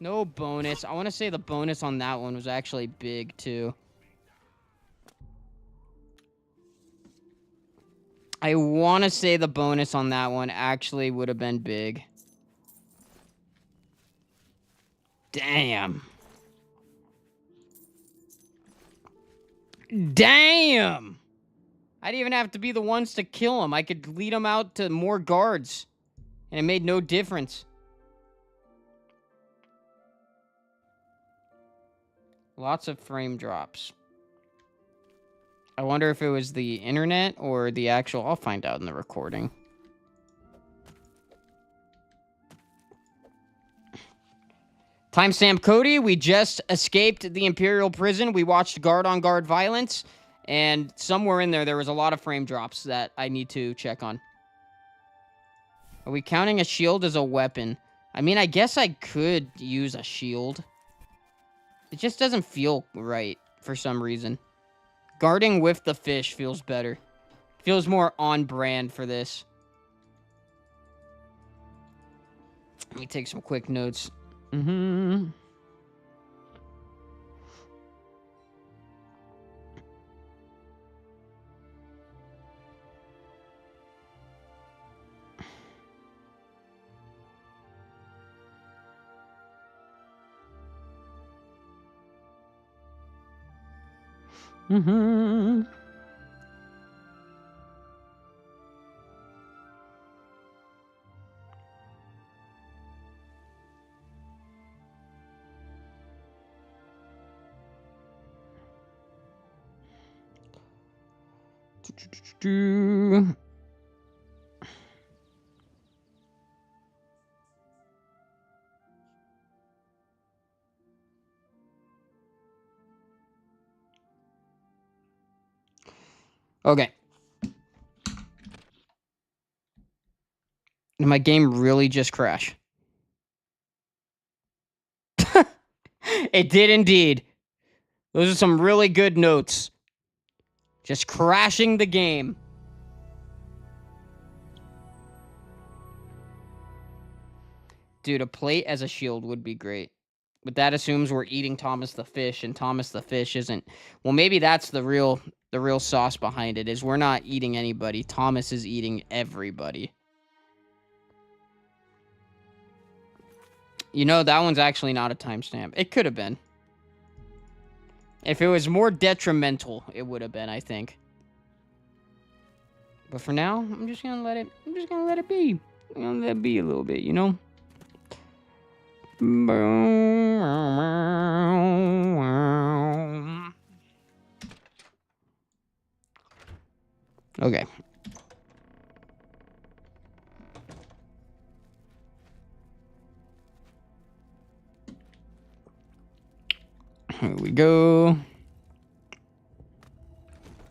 No bonus. I want to say the bonus on that one was actually big, too. I want to say the bonus on that one actually would have been big. Damn. Damn! I didn't even have to be the ones to kill him. I could lead him out to more guards. And it made no difference. Lots of frame drops. I wonder if it was the internet or the actual... I'll find out in the recording. Timestamp Cody, we just escaped the Imperial prison. We watched guard-on-guard violence. And somewhere in there was a lot of frame drops that I need to check on. Are we counting a shield as a weapon? I mean, I guess I could use a shield. It just doesn't feel right for some reason. Guarding with the fish feels better. Feels more on brand for this. Let me take some quick notes. Okay. Did my game really just crash? It did indeed. Those are some really good notes. Just crashing the game. Dude, a plate as a shield would be great. But that assumes we're eating Thomas the fish, and Thomas the fish isn't. Well, maybe that's the real sauce behind it, is we're not eating anybody. Thomas is eating everybody. You know, that one's actually not a timestamp. It could have been. If it was more detrimental, it would have been, I think. But for now, I'm just gonna let it be. I'm gonna let it be a little bit, you know? Okay. Here we go.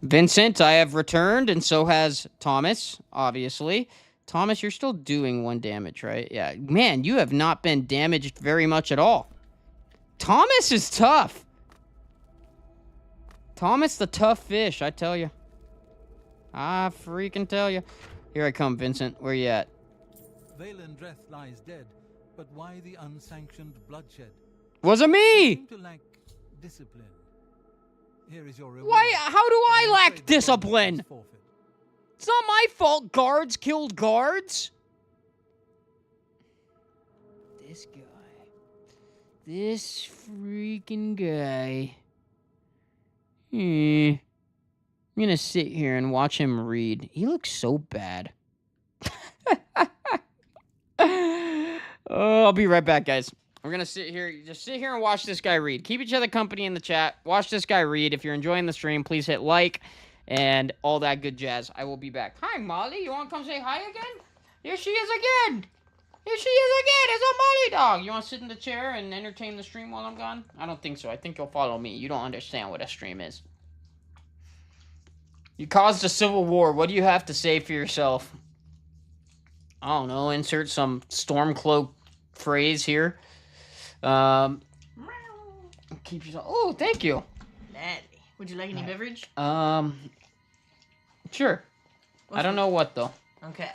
Vincent, I have returned, and so has Thomas, obviously. Thomas, you're still doing 1 damage, right? Yeah. Man, you have not been damaged very much at all. Thomas is tough. Thomas the tough fish, I tell you. I freaking tell you. Here I come, Vincent. Where you at?
Vaelendreth lies dead, but why the unsanctioned bloodshed?
Wasn't
You
me!
seem to lack discipline. Here is your reward.
Why? How do
but
I
I'm
lack
afraid the promise
discipline?
is forfeit.
It's not my fault guards killed guards. This guy. This freaking guy. I'm gonna sit here and watch him read. He looks so bad. Oh, I'll be right back, guys. We're gonna sit here and watch this guy read. Keep each other company in the chat. Watch this guy read. If you're enjoying the stream, please hit like and all that good jazz. I will be back. Hi, Molly. You want to come say hi again? Here she is again. Here she is again. It's a Molly dog. You want to sit in the chair and entertain the stream while I'm gone? I don't think so. I think you'll follow me. You don't understand what a stream is. You caused a civil war. What do you have to say for yourself? I don't know. Insert some Stormcloak phrase here. Keep yourself. Oh, thank you.
Daddy. Would you like any beverage?
Sure. I don't know what though.
Okay.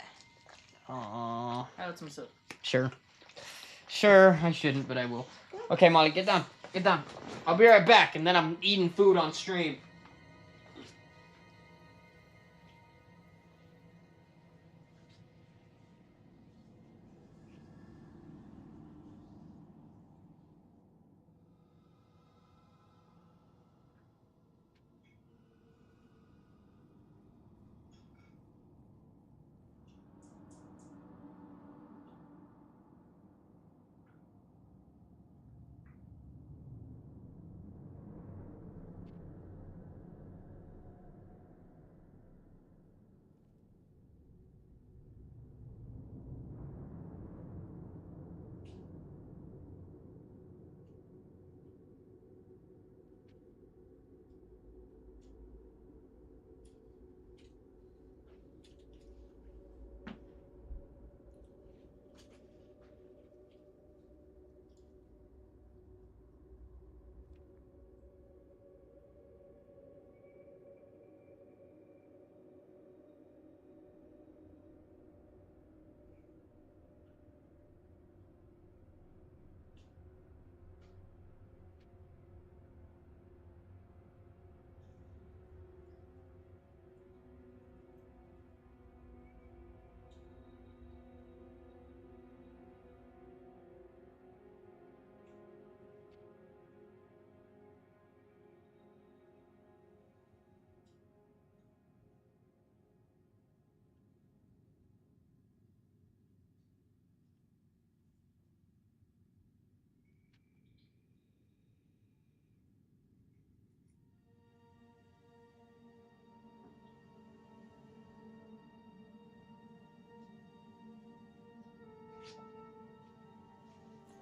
How
about some soap?
Sure. Sure, I shouldn't, but I will. Okay, Molly, get down. Get down. I'll be right back, and then I'm eating food on stream.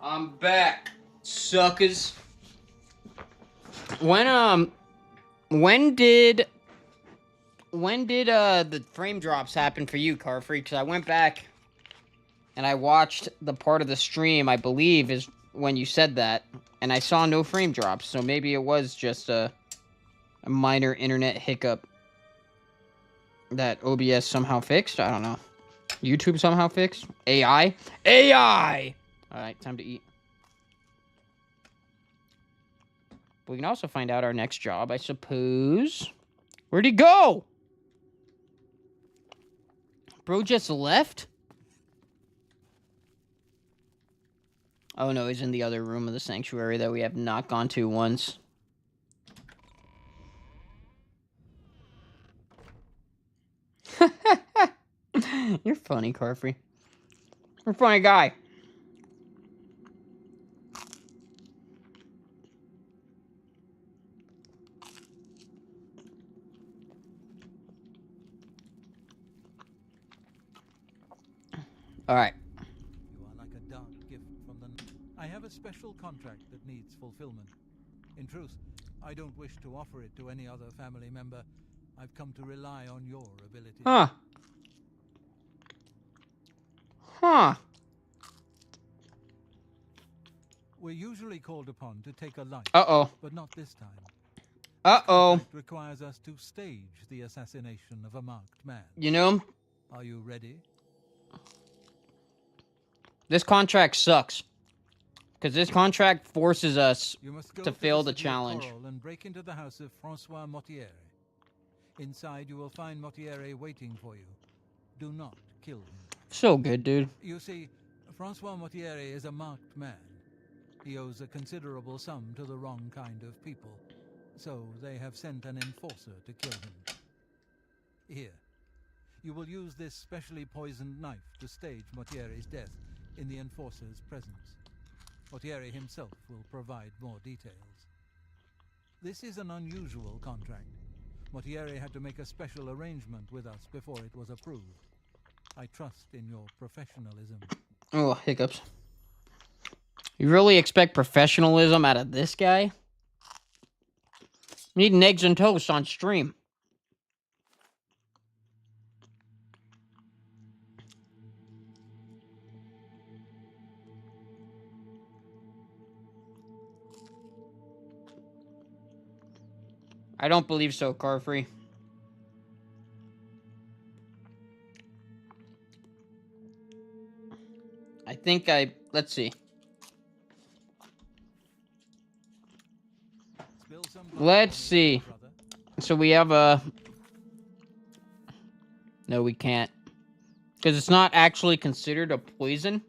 I'm back, suckers. When did the frame drops happen for you, Carfree? Because I went back and I watched the part of the stream, I believe, is when you said that, and I saw no frame drops, so maybe it was just a minor internet hiccup that OBS somehow fixed. I don't know. YouTube somehow fixed? AI? AI! Alright, time to eat. We can also find out our next job, I suppose. Where'd he go? Bro just left? Oh no, he's in the other room of the sanctuary that we have not gone to once. You're funny, Carfrey. You're a funny guy. All right.
You are like a dark gift from the... I have a special contract that needs fulfillment. In truth, I don't wish to offer it to any other family member. I've come to rely on your ability.
Huh. Huh.
We're usually called upon to take a life.
Uh-oh.
But not this time.
Uh-oh.
Contract requires us to stage the assassination of a marked man.
You know,
Are you ready?
this contract sucks. Because this contract forces us
You must go
to fail
the
the
city of
challenge.
Coral and break into the house of Francois Mortier. Inside, you will find Mortier waiting for you. Do not kill him.
So good, dude.
You see, Francois Mortier is a marked man. He owes a considerable sum to the wrong kind of people, so they have sent an enforcer to kill him. Here, you will use this specially poisoned knife to stage Mortier's death in the enforcer's presence. Mortier himself will provide more details. This is an unusual contract. Mortier had to make a special arrangement with us before it was approved. I trust in your professionalism.
Oh, hiccups. You really expect professionalism out of this guy? I'm eating eggs and toast on stream. I don't believe so, Carfrey. I think let's see. Let's see. So we have a... No, we can't. Because it's not actually considered a poison.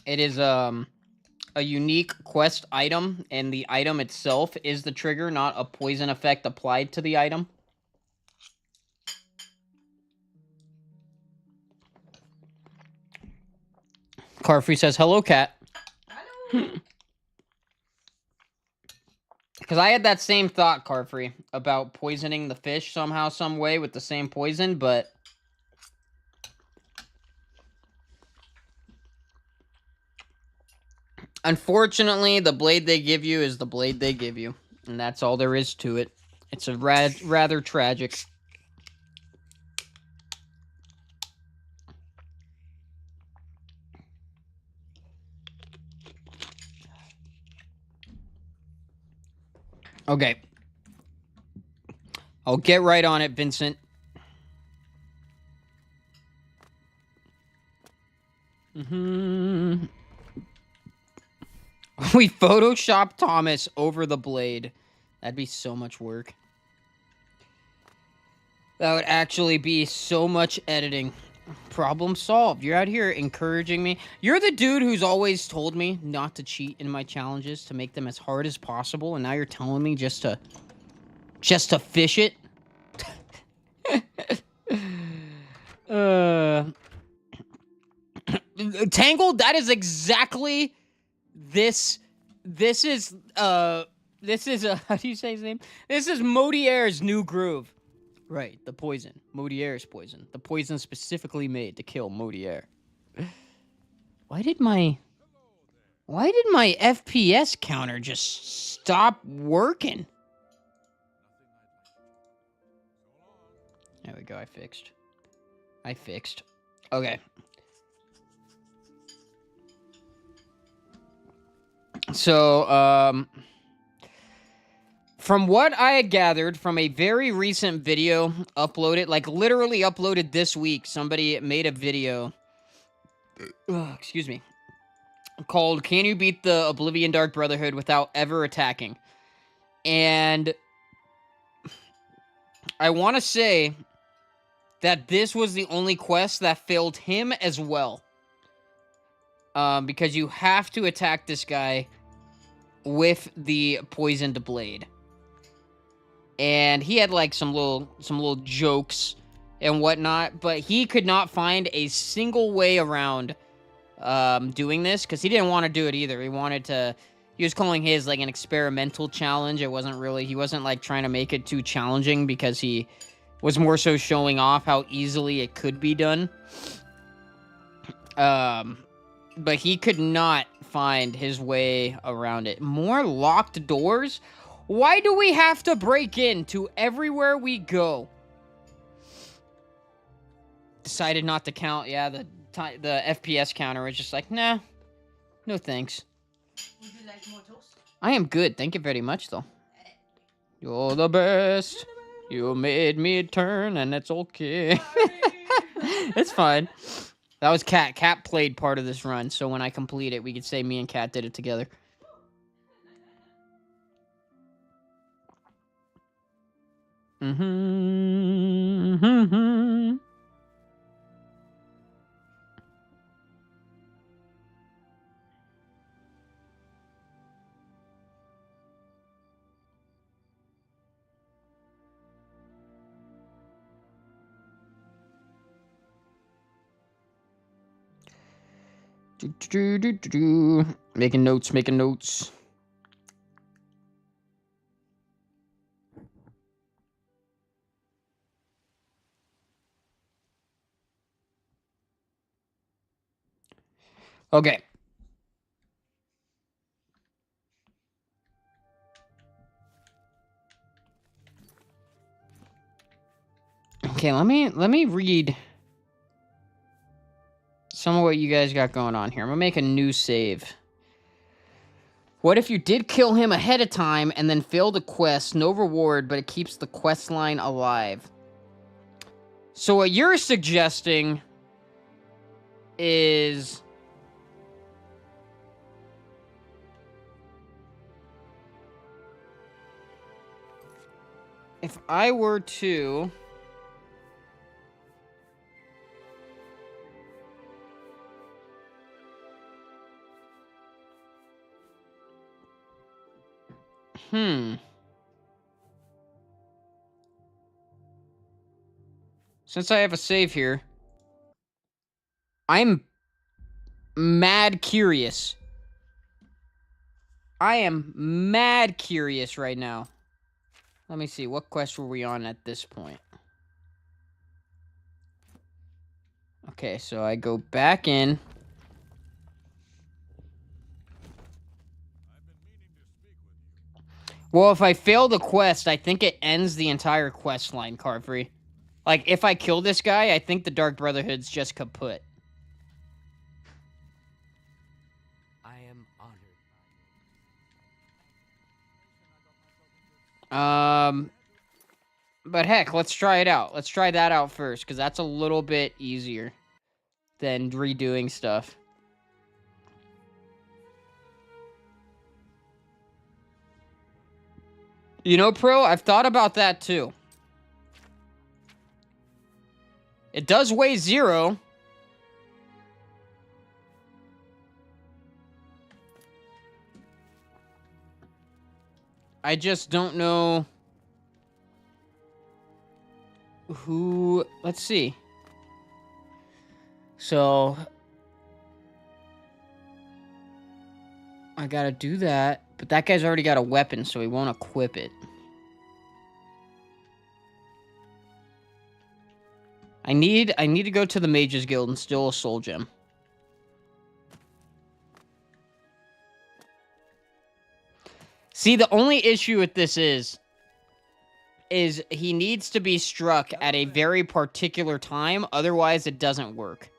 It is, a unique quest item, and the item itself is the trigger, not a poison effect applied to the item. Carfrey says, hello, cat.
Hello.
Because I had that same thought, Carfrey, about poisoning the fish somehow, some way with the same poison, but... Unfortunately, the blade they give you is the blade they give you. And that's all there is to it. It's a rather tragic. Okay. I'll get right on it, Vincent. We Photoshop Thomas over the blade. That'd be so much work. That would actually be so much editing. Problem solved. You're out here encouraging me. You're the dude who's always told me not to cheat in my challenges, to make them as hard as possible, and now you're telling me just to fish it? Tangled, that is exactly this is how do you say his name? This is Modier's new groove. Right, the poison. Modier's poison. The poison specifically made to kill Modier. Why did my FPS counter just stop working? There we go, I fixed. Okay. So, from what I had gathered from a very recent video uploaded, like literally uploaded this week, somebody made a video, excuse me, called Can You Beat the Oblivion Dark Brotherhood Without Ever Attacking? And I want to say that this was the only quest that failed him as well. Because you have to attack this guy with the poisoned blade. And he had like some little jokes and whatnot, but he could not find a single way around doing this, because he didn't want to do it either. He was calling his like an experimental challenge. He wasn't like trying to make it too challenging, because he was more so showing off how easily it could be done. But he could not find his way around it. More locked doors? Why do we have to break into everywhere we go? Decided not to count. Yeah, the FPS counter was just like, nah, no thanks.
Would you like more toast?
I am good. Thank you very much, though. You're the best. You made me turn, and it's okay. It's fine. That was Cat. Cat played part of this run, so when I complete it, we could say me and Cat did it together. Mm-hmm. Making notes. Okay. Okay, let me read some of what you guys got going on here. I'm gonna make a new save. What if you did kill him ahead of time and then fail the quest? No reward, but it keeps the quest line alive. So what you're suggesting is... if I were to... Since I have a save here, I'm mad curious. I am mad curious right now. Let me see, what quest were we on at this point? Okay, so I go back in. Well, if I fail the quest, I think it ends the entire quest line, Carfree. Like, if I kill this guy, I think the Dark Brotherhood's just kaput.
I am honored.
But heck, let's try it out. Let's try that out first, because that's a little bit easier than redoing stuff. You know, Pro, I've thought about that too. It does weigh 0. I just don't know who... Let's see. So... I gotta do that. But that guy's already got a weapon, so he won't equip it. I need to go to the Mages Guild and steal a soul gem. See, the only issue with this is he needs to be struck at a very particular time, otherwise it doesn't work.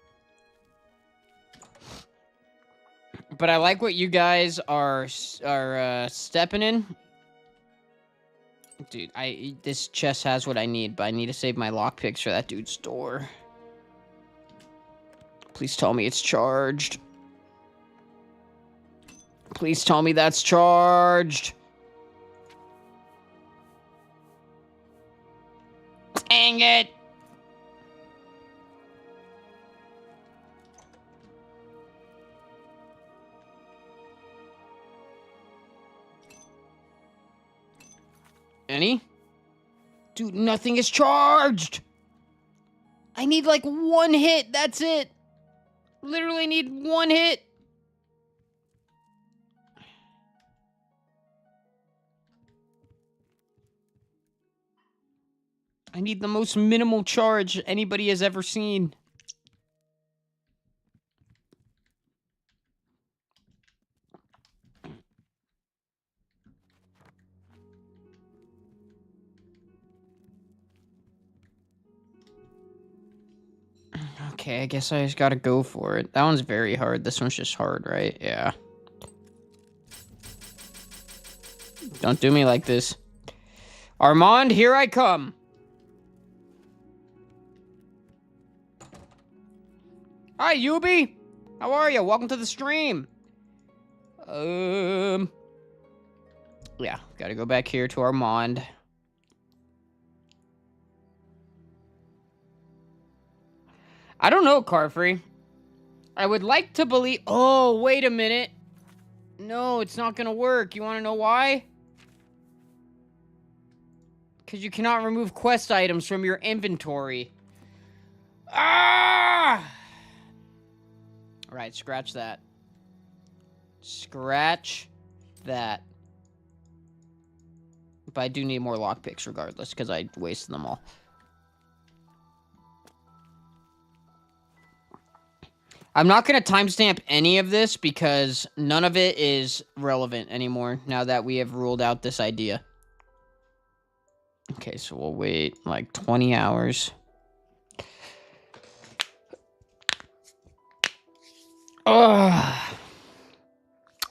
But I like what you guys are stepping in. Dude, this chest has what I need, but I need to save my lockpicks for that dude's door. Please tell me it's charged. Please tell me that's charged. Dang it. Any? Dude, nothing is charged. I need like one hit. That's it. Literally need one hit. I need the most minimal charge anybody has ever seen. Okay, I guess I just gotta go for it. That one's very hard. This one's just hard, right? Yeah. Don't do me like this. Armand, here I come. Hi, Yubi. How are you? Welcome to the stream. Yeah, gotta go back here to Armand. I don't know, Carfree. I would like to believe... Oh, wait a minute. No, it's not gonna work. You wanna know why? Because you cannot remove quest items from your inventory. Ah! Alright, scratch that. Scratch that. But I do need more lockpicks regardless, because I wasted them all. I'm not going to timestamp any of this because none of it is relevant anymore now that we have ruled out this idea. Okay, so we'll wait like 20 hours. Ugh.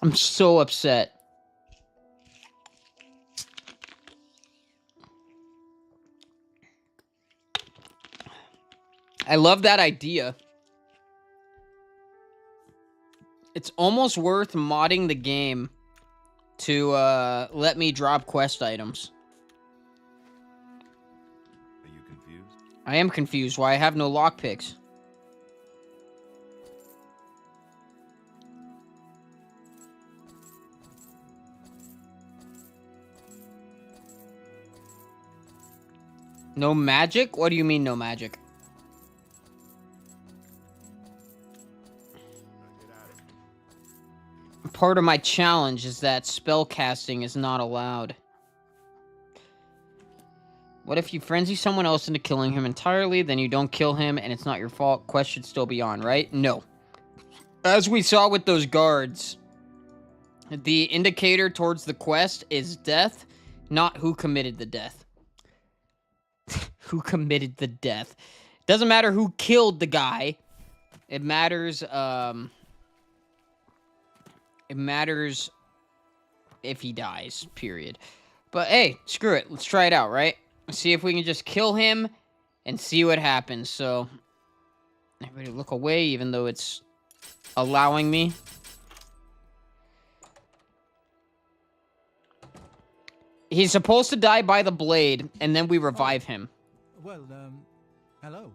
I'm so upset. I love that idea. It's almost worth modding the game to let me drop quest items.
Are you confused?
I am confused why I have no lockpicks. No magic? What do you mean no magic? Part of my challenge is that spellcasting is not allowed. What if you frenzy someone else into killing him entirely, then you don't kill him and it's not your fault? Quest should still be on, right? No. As we saw with those guards, the indicator towards the quest is death, not who committed the death. Who committed the death. Doesn't matter who killed the guy. It matters, it matters if he dies, period. But hey, screw it. Let's try it out, right? Let's see if we can just kill him and see what happens. So, everybody look away, even though it's allowing me. He's supposed to die by the blade, and then we revive him.
Well, hello.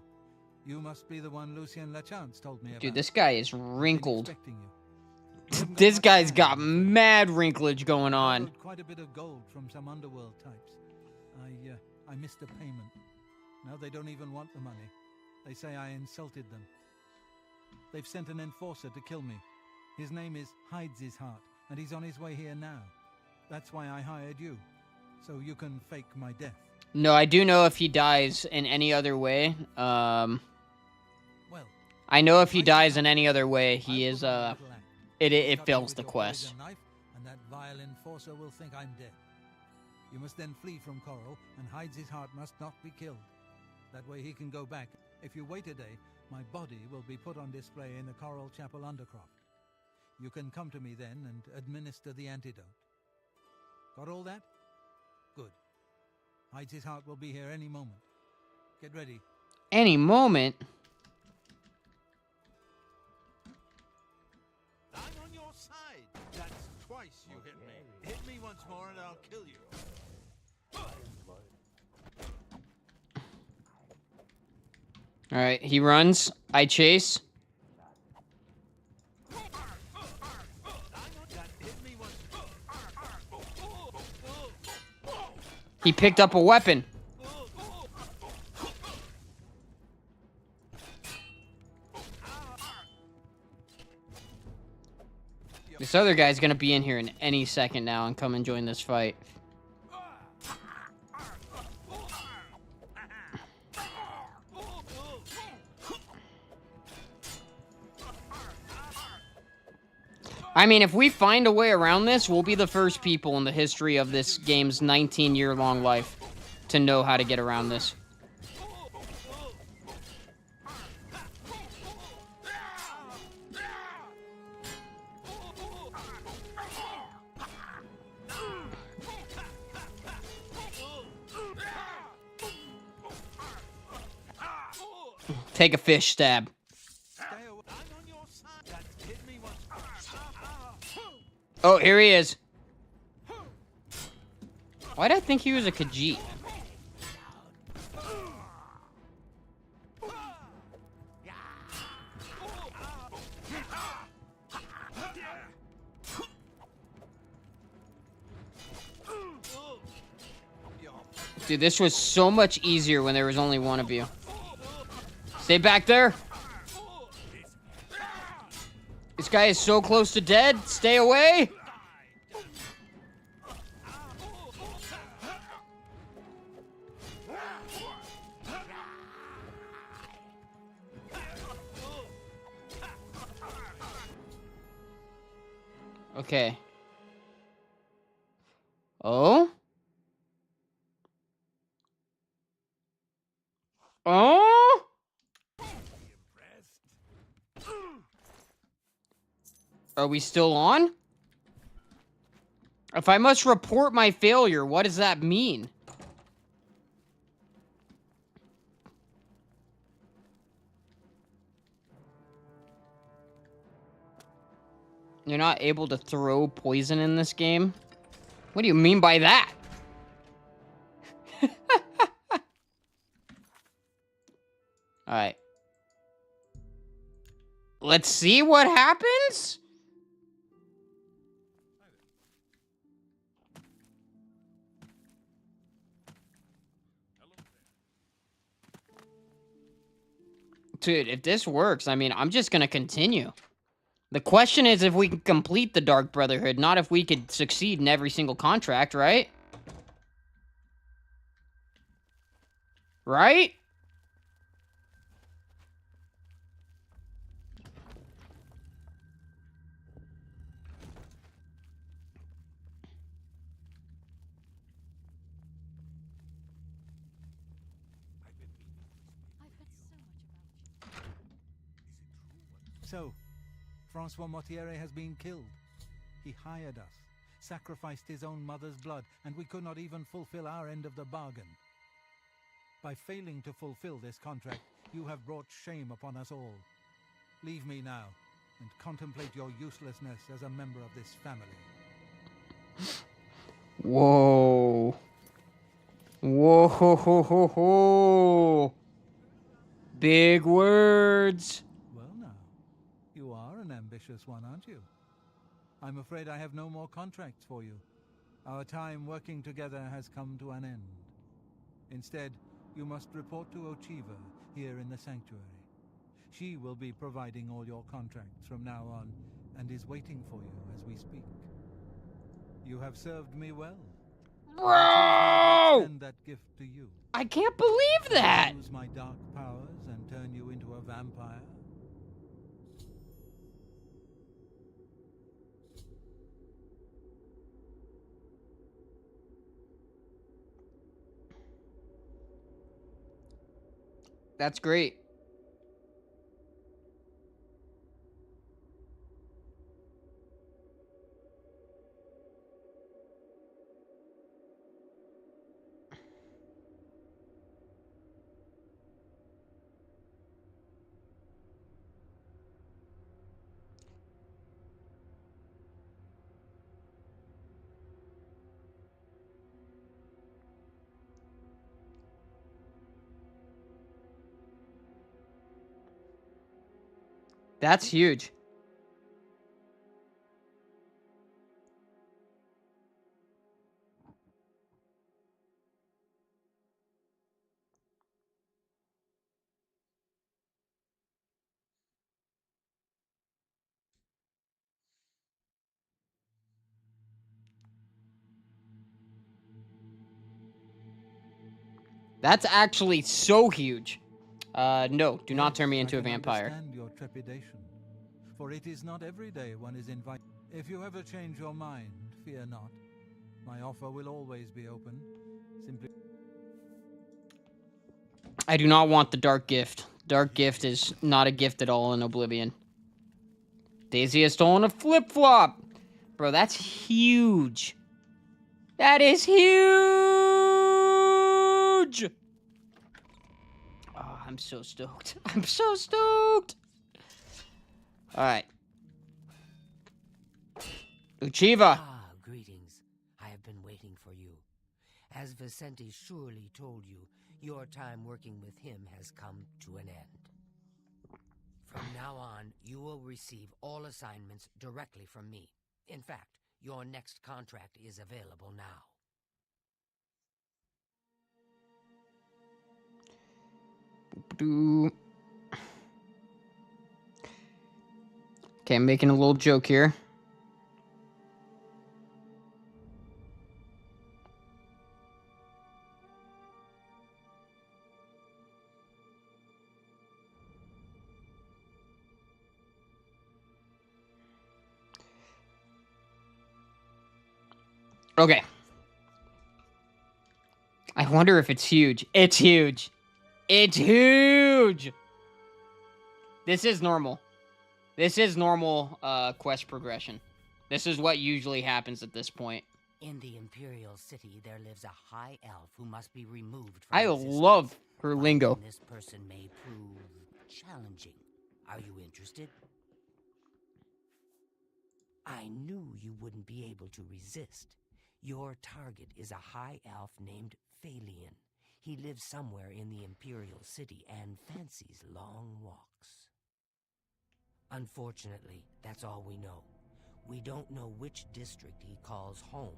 You must be the one Lucien Lachance told me about.
Dude, this guy is wrinkled.
I've been expecting you.
This guy's got mad wrinklage going on.
Quite a bit of gold from some underworld types. I missed a payment. Now they don't even want the money. They say I insulted them. They've sent an enforcer to kill me. His name is Hides His Heart, and he's on his way here now. That's why I hired you, so you can fake my death.
No, I do know if he dies in any other way.
Well,
I know if he dies in any other way, he is, it fails the quest.
And that vile enforcer will think I'm dead. You must then flee from Coral, and Hides His Heart must not be killed. That way he can go back. If you wait a day, my body will be put on display in the Coral Chapel Undercroft. You can come to me then and administer the antidote. Got all that? Good. Hides His Heart will be here any moment. Get ready.
Any moment?
I'm on your side. That's
more and I'll kill you.
All right, he runs. I chase. He picked up a weapon. This other guy's gonna be in here in any second now and come and join this fight. I mean, if we find a way around this, we'll be the first people in the history of this game's 19-year-long life to know how to get around this. Take a fish stab. Oh, here he is. Why'd I think he was a Khajiit? Dude, this was so much easier when there was only one of you. Stay back there. This guy is so close to dead. Stay away. Okay. Oh? Oh? Are we still on? If I must report my failure, what does that mean? You're not able to throw poison in this game? What do you mean by that? Alright. Let's see what happens? Dude, if this works, I mean, I'm just gonna continue. The question is if we can complete the Dark Brotherhood, not if we could succeed in every single contract, right? Right?
So, Francois Mortier has been killed. He hired us, sacrificed his own mother's blood, and we could not even fulfill our end of the bargain. By failing to fulfill this contract, you have brought shame upon us all. Leave me now, and contemplate your uselessness as a member of this family.
Whoa. Whoa ho ho ho ho. Big words.
Well now, you are an ambitious one, aren't you? I'm afraid I have no more contracts for you. Our time working together has come to an end. Instead, you must report to Ochiva here in the sanctuary. She will be providing all your contracts from now on, and is waiting for you as we speak. You have served me well.
Bro!
Extend that gift to you.
I can't believe that.
Use my dark powers and turn you into a vampire.
That's great. That's huge. That's actually so huge. No, do not turn me into a vampire.
I can understand your trepidation, for it is not every day one is invited. If you ever change your mind, fear not. My offer will always be open. Simply.
I do not want the dark gift. Dark gift is not a gift at all in Oblivion. Daisy has stolen a flip-flop. Bro, that's huge. That is huge. Oh, I'm so stoked. I'm so stoked. All right. Uchiva.
Ah, greetings. I have been waiting for you. As Vicente surely told you, your time working with him has come to an end. From now on, you will receive all assignments directly from me. In fact, your next contract is available now.
Okay, I'm making a little joke here. Okay. I wonder if it's huge. It's huge. It's huge. This is normal. This is normal quest progression. This is what usually happens at this point.
In the Imperial City, there lives a high elf who must be removed from
I
existence.
love her lingo.
Finding this person may prove challenging. Are you interested? I knew you wouldn't be able to resist. Your target is a high elf named Phalion. He lives somewhere in the Imperial City and fancies long walks. Unfortunately, that's all we know. We don't know which district he calls home,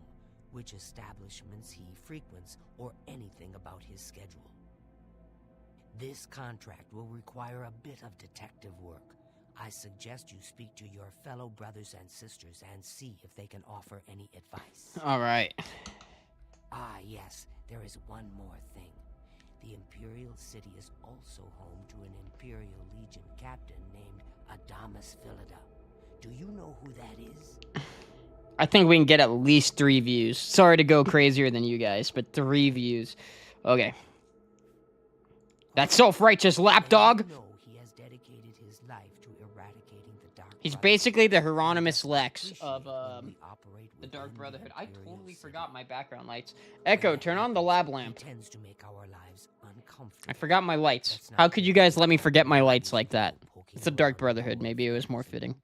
which establishments he frequents, or anything about his schedule. This contract will require a bit of detective work. I suggest you speak to your fellow brothers and sisters and see if they can offer any advice.
All right.
Ah, yes, there is one more thing. The Imperial City is also home to an Imperial Legion captain named Adamus Philida. Do you know who that is?
I think we can get at least 3 views. Sorry to go crazier than you guys, but 3 views. Okay. That self-righteous lapdog.
You know he has dedicated his life to eradicating the Dark
He's
Brotherhood.
basically the Hieronymus Lex of
When we operate
the Dark
within
Brotherhood. I
Imperial
totally
City.
forgot my background lights. Echo, turn on the lab
He
lamp.
tends to make our lives uncomfortable.
I forgot my lights.
Let's not
How could you guys let me
forget
forget my
that
lights
he's
like that?
poking
It's the Dark
around
Brotherhood.
our
Maybe it was more
affairs.
fitting.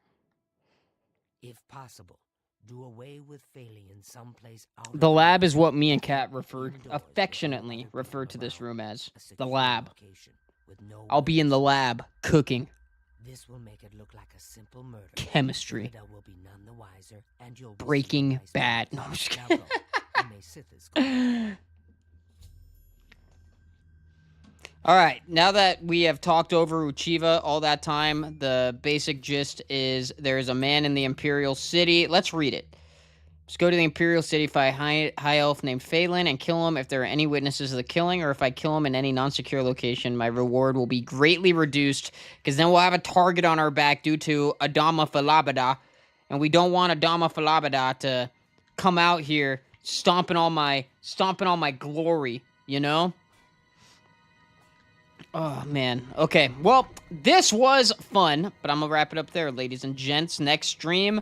If possible, do away with Phalion someplace out
The
of
lab
the
is what me and
way,
Kat
indoors with no
affectionately
other
refer
people
to this
around.
room as.
A
The
secure
lab.
location with no
I'll be in the
witnesses.
lab, cooking.
This will make it look like a simple murder.
Chemistry.
Philida will be none the wiser, and you'll receive
Breaking
a nice
Bad.
bonus.
No, I'm just
Now
kidding.
go. You may sit this call.
All right, now that we have talked over Uchiva all that time, the basic gist is there's a man in the Imperial City. Let's read it. Let's go to the Imperial City, find a high elf named Phelan, and kill him if there are any witnesses of the killing, or if I kill him in any non-secure location, my reward will be greatly reduced, because then we'll have a target on our back due to Adama Falabada, and we don't want Adama Falabada to come out here stomping all my glory, you know? Oh, man. Okay, well, this was fun, but I'm going to wrap it up there, ladies and gents. Next stream,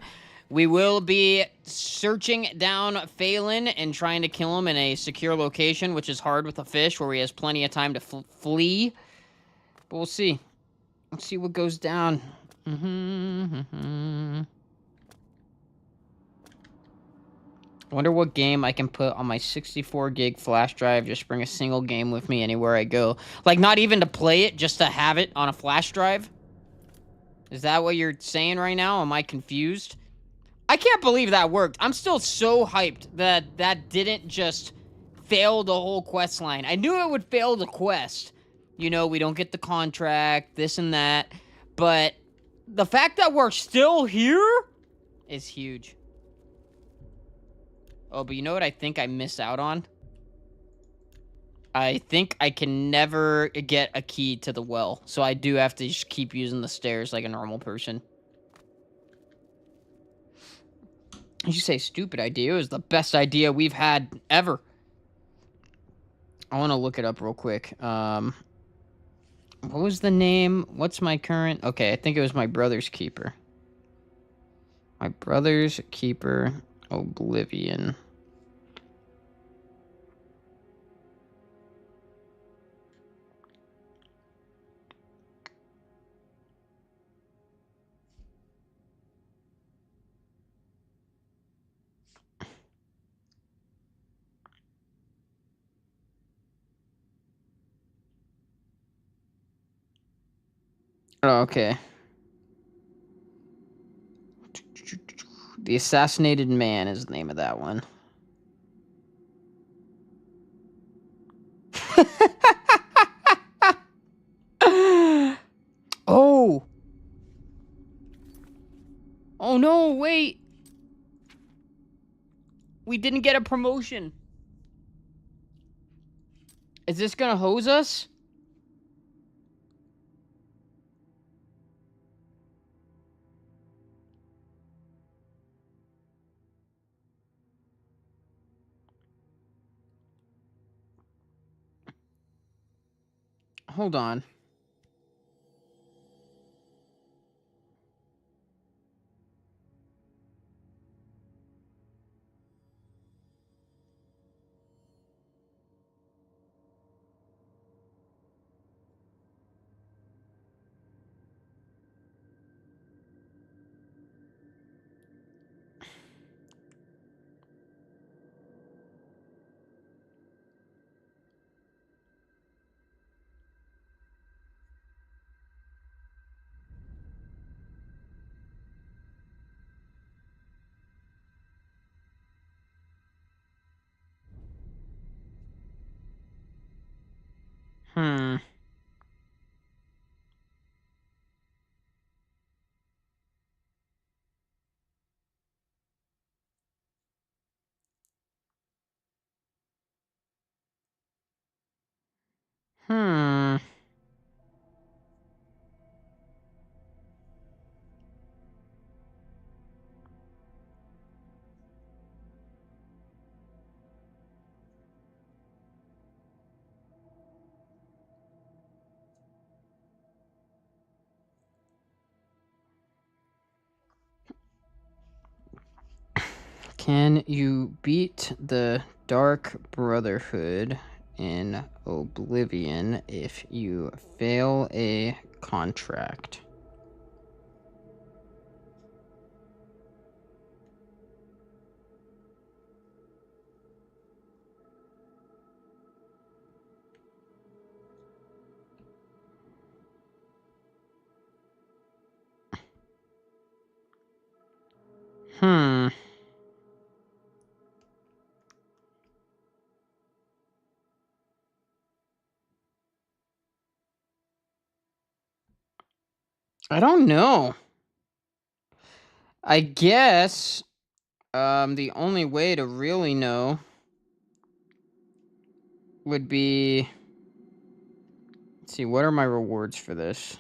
we will be searching down Phelan and trying to kill him in a secure location, which is hard with a fish, where he has plenty of time to flee. But we'll see. Let's see what goes down. Wonder what game I can put on my 64 gig flash drive. Just bring a single game with me anywhere I go. Like, not even to play it, just to have it on a flash drive. Is that what you're saying right now? Am I confused? I can't believe that worked. I'm still so hyped that that didn't just fail the whole quest line. I knew it would fail the quest. You know, we don't get the contract, this and that. But the fact that we're still here is huge. Oh, but you know what I think I miss out on? I think I can never get a key to the well. So I do have to just keep using the stairs like a normal person. You say stupid idea. It was the best idea we've had ever. I want to look it up real quick. What was the name? What's my current? Okay, I think it was my brother's keeper. My brother's keeper, Oblivion. Oh, okay. The Assassinated Man is the name of that one. Oh! Oh no, wait! We didn't get a promotion. Is this gonna hose us? Hold on. Hmm. Hmm. Can you beat the Dark Brotherhood in Oblivion if you fail a contract? Hmm. I don't know. I guess the only way to really know would be, let's see, what are my rewards for this?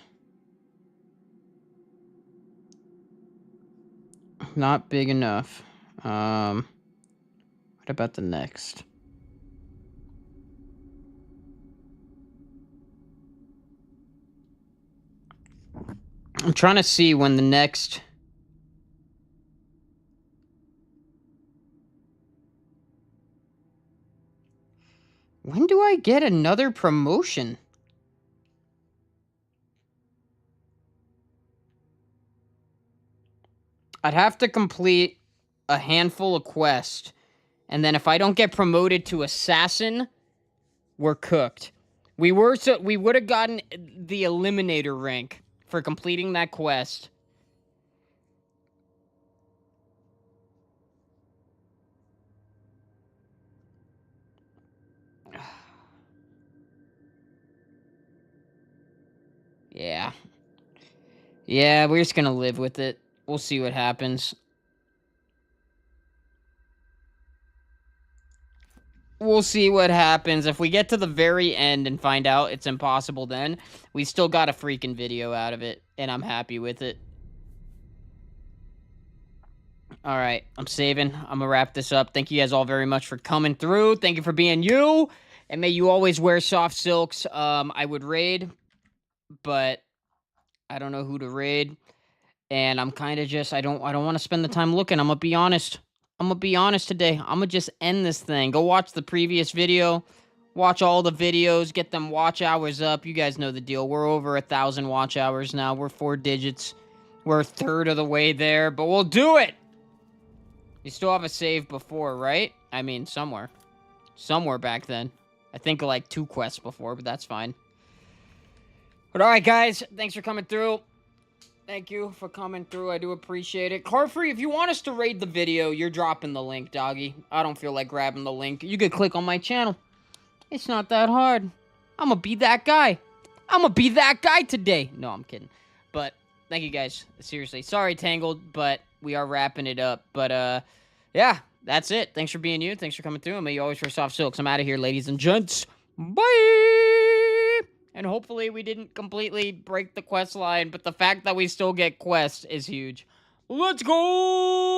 Not big enough. What about the next? I'm trying to see when the next... When do I get another promotion? I'd have to complete a handful of quests. And then if I don't get promoted to assassin, we're cooked. We would have gotten the eliminator rank for completing that quest. Yeah. Yeah, we're just gonna live with it. We'll see what happens. We'll see what happens. If we get to the very end and find out it's impossible then, we still got a freaking video out of it, and I'm happy with it. Alright, I'm saving. I'm gonna wrap this up. Thank you guys all very much for coming through. Thank you for being you, and may you always wear soft silks. I would raid, but I don't know who to raid. And I'm kind of just I don't want to spend the time looking. I'm gonna be honest. I'm gonna be honest today. I'm gonna just end this thing. Go watch the previous video. Watch all the videos. Get them watch hours up. You guys know the deal. We're over 1,000 watch hours now. We're 4 digits. We're a third of the way there, but we'll do it. You still have a save before, right? I mean, somewhere. Somewhere back then. I think like 2 quests before, but that's fine. But alright, guys. Thanks for coming through. Thank you for coming through. I do appreciate it. Carfree, if you want us to raid the video, you're dropping the link, doggy. I don't feel like grabbing the link. You could click on my channel. It's not that hard. I'm gonna be that guy. I'm gonna be that guy today. No, I'm kidding. But thank you guys. Seriously. Sorry, Tangled, but we are wrapping it up. But, yeah, that's it. Thanks for being you. Thanks for coming through. And may you always wear soft silks. I'm out of here, ladies and gents. Bye! And hopefully we didn't completely break the quest line, but the fact that we still get quests is huge. Let's go!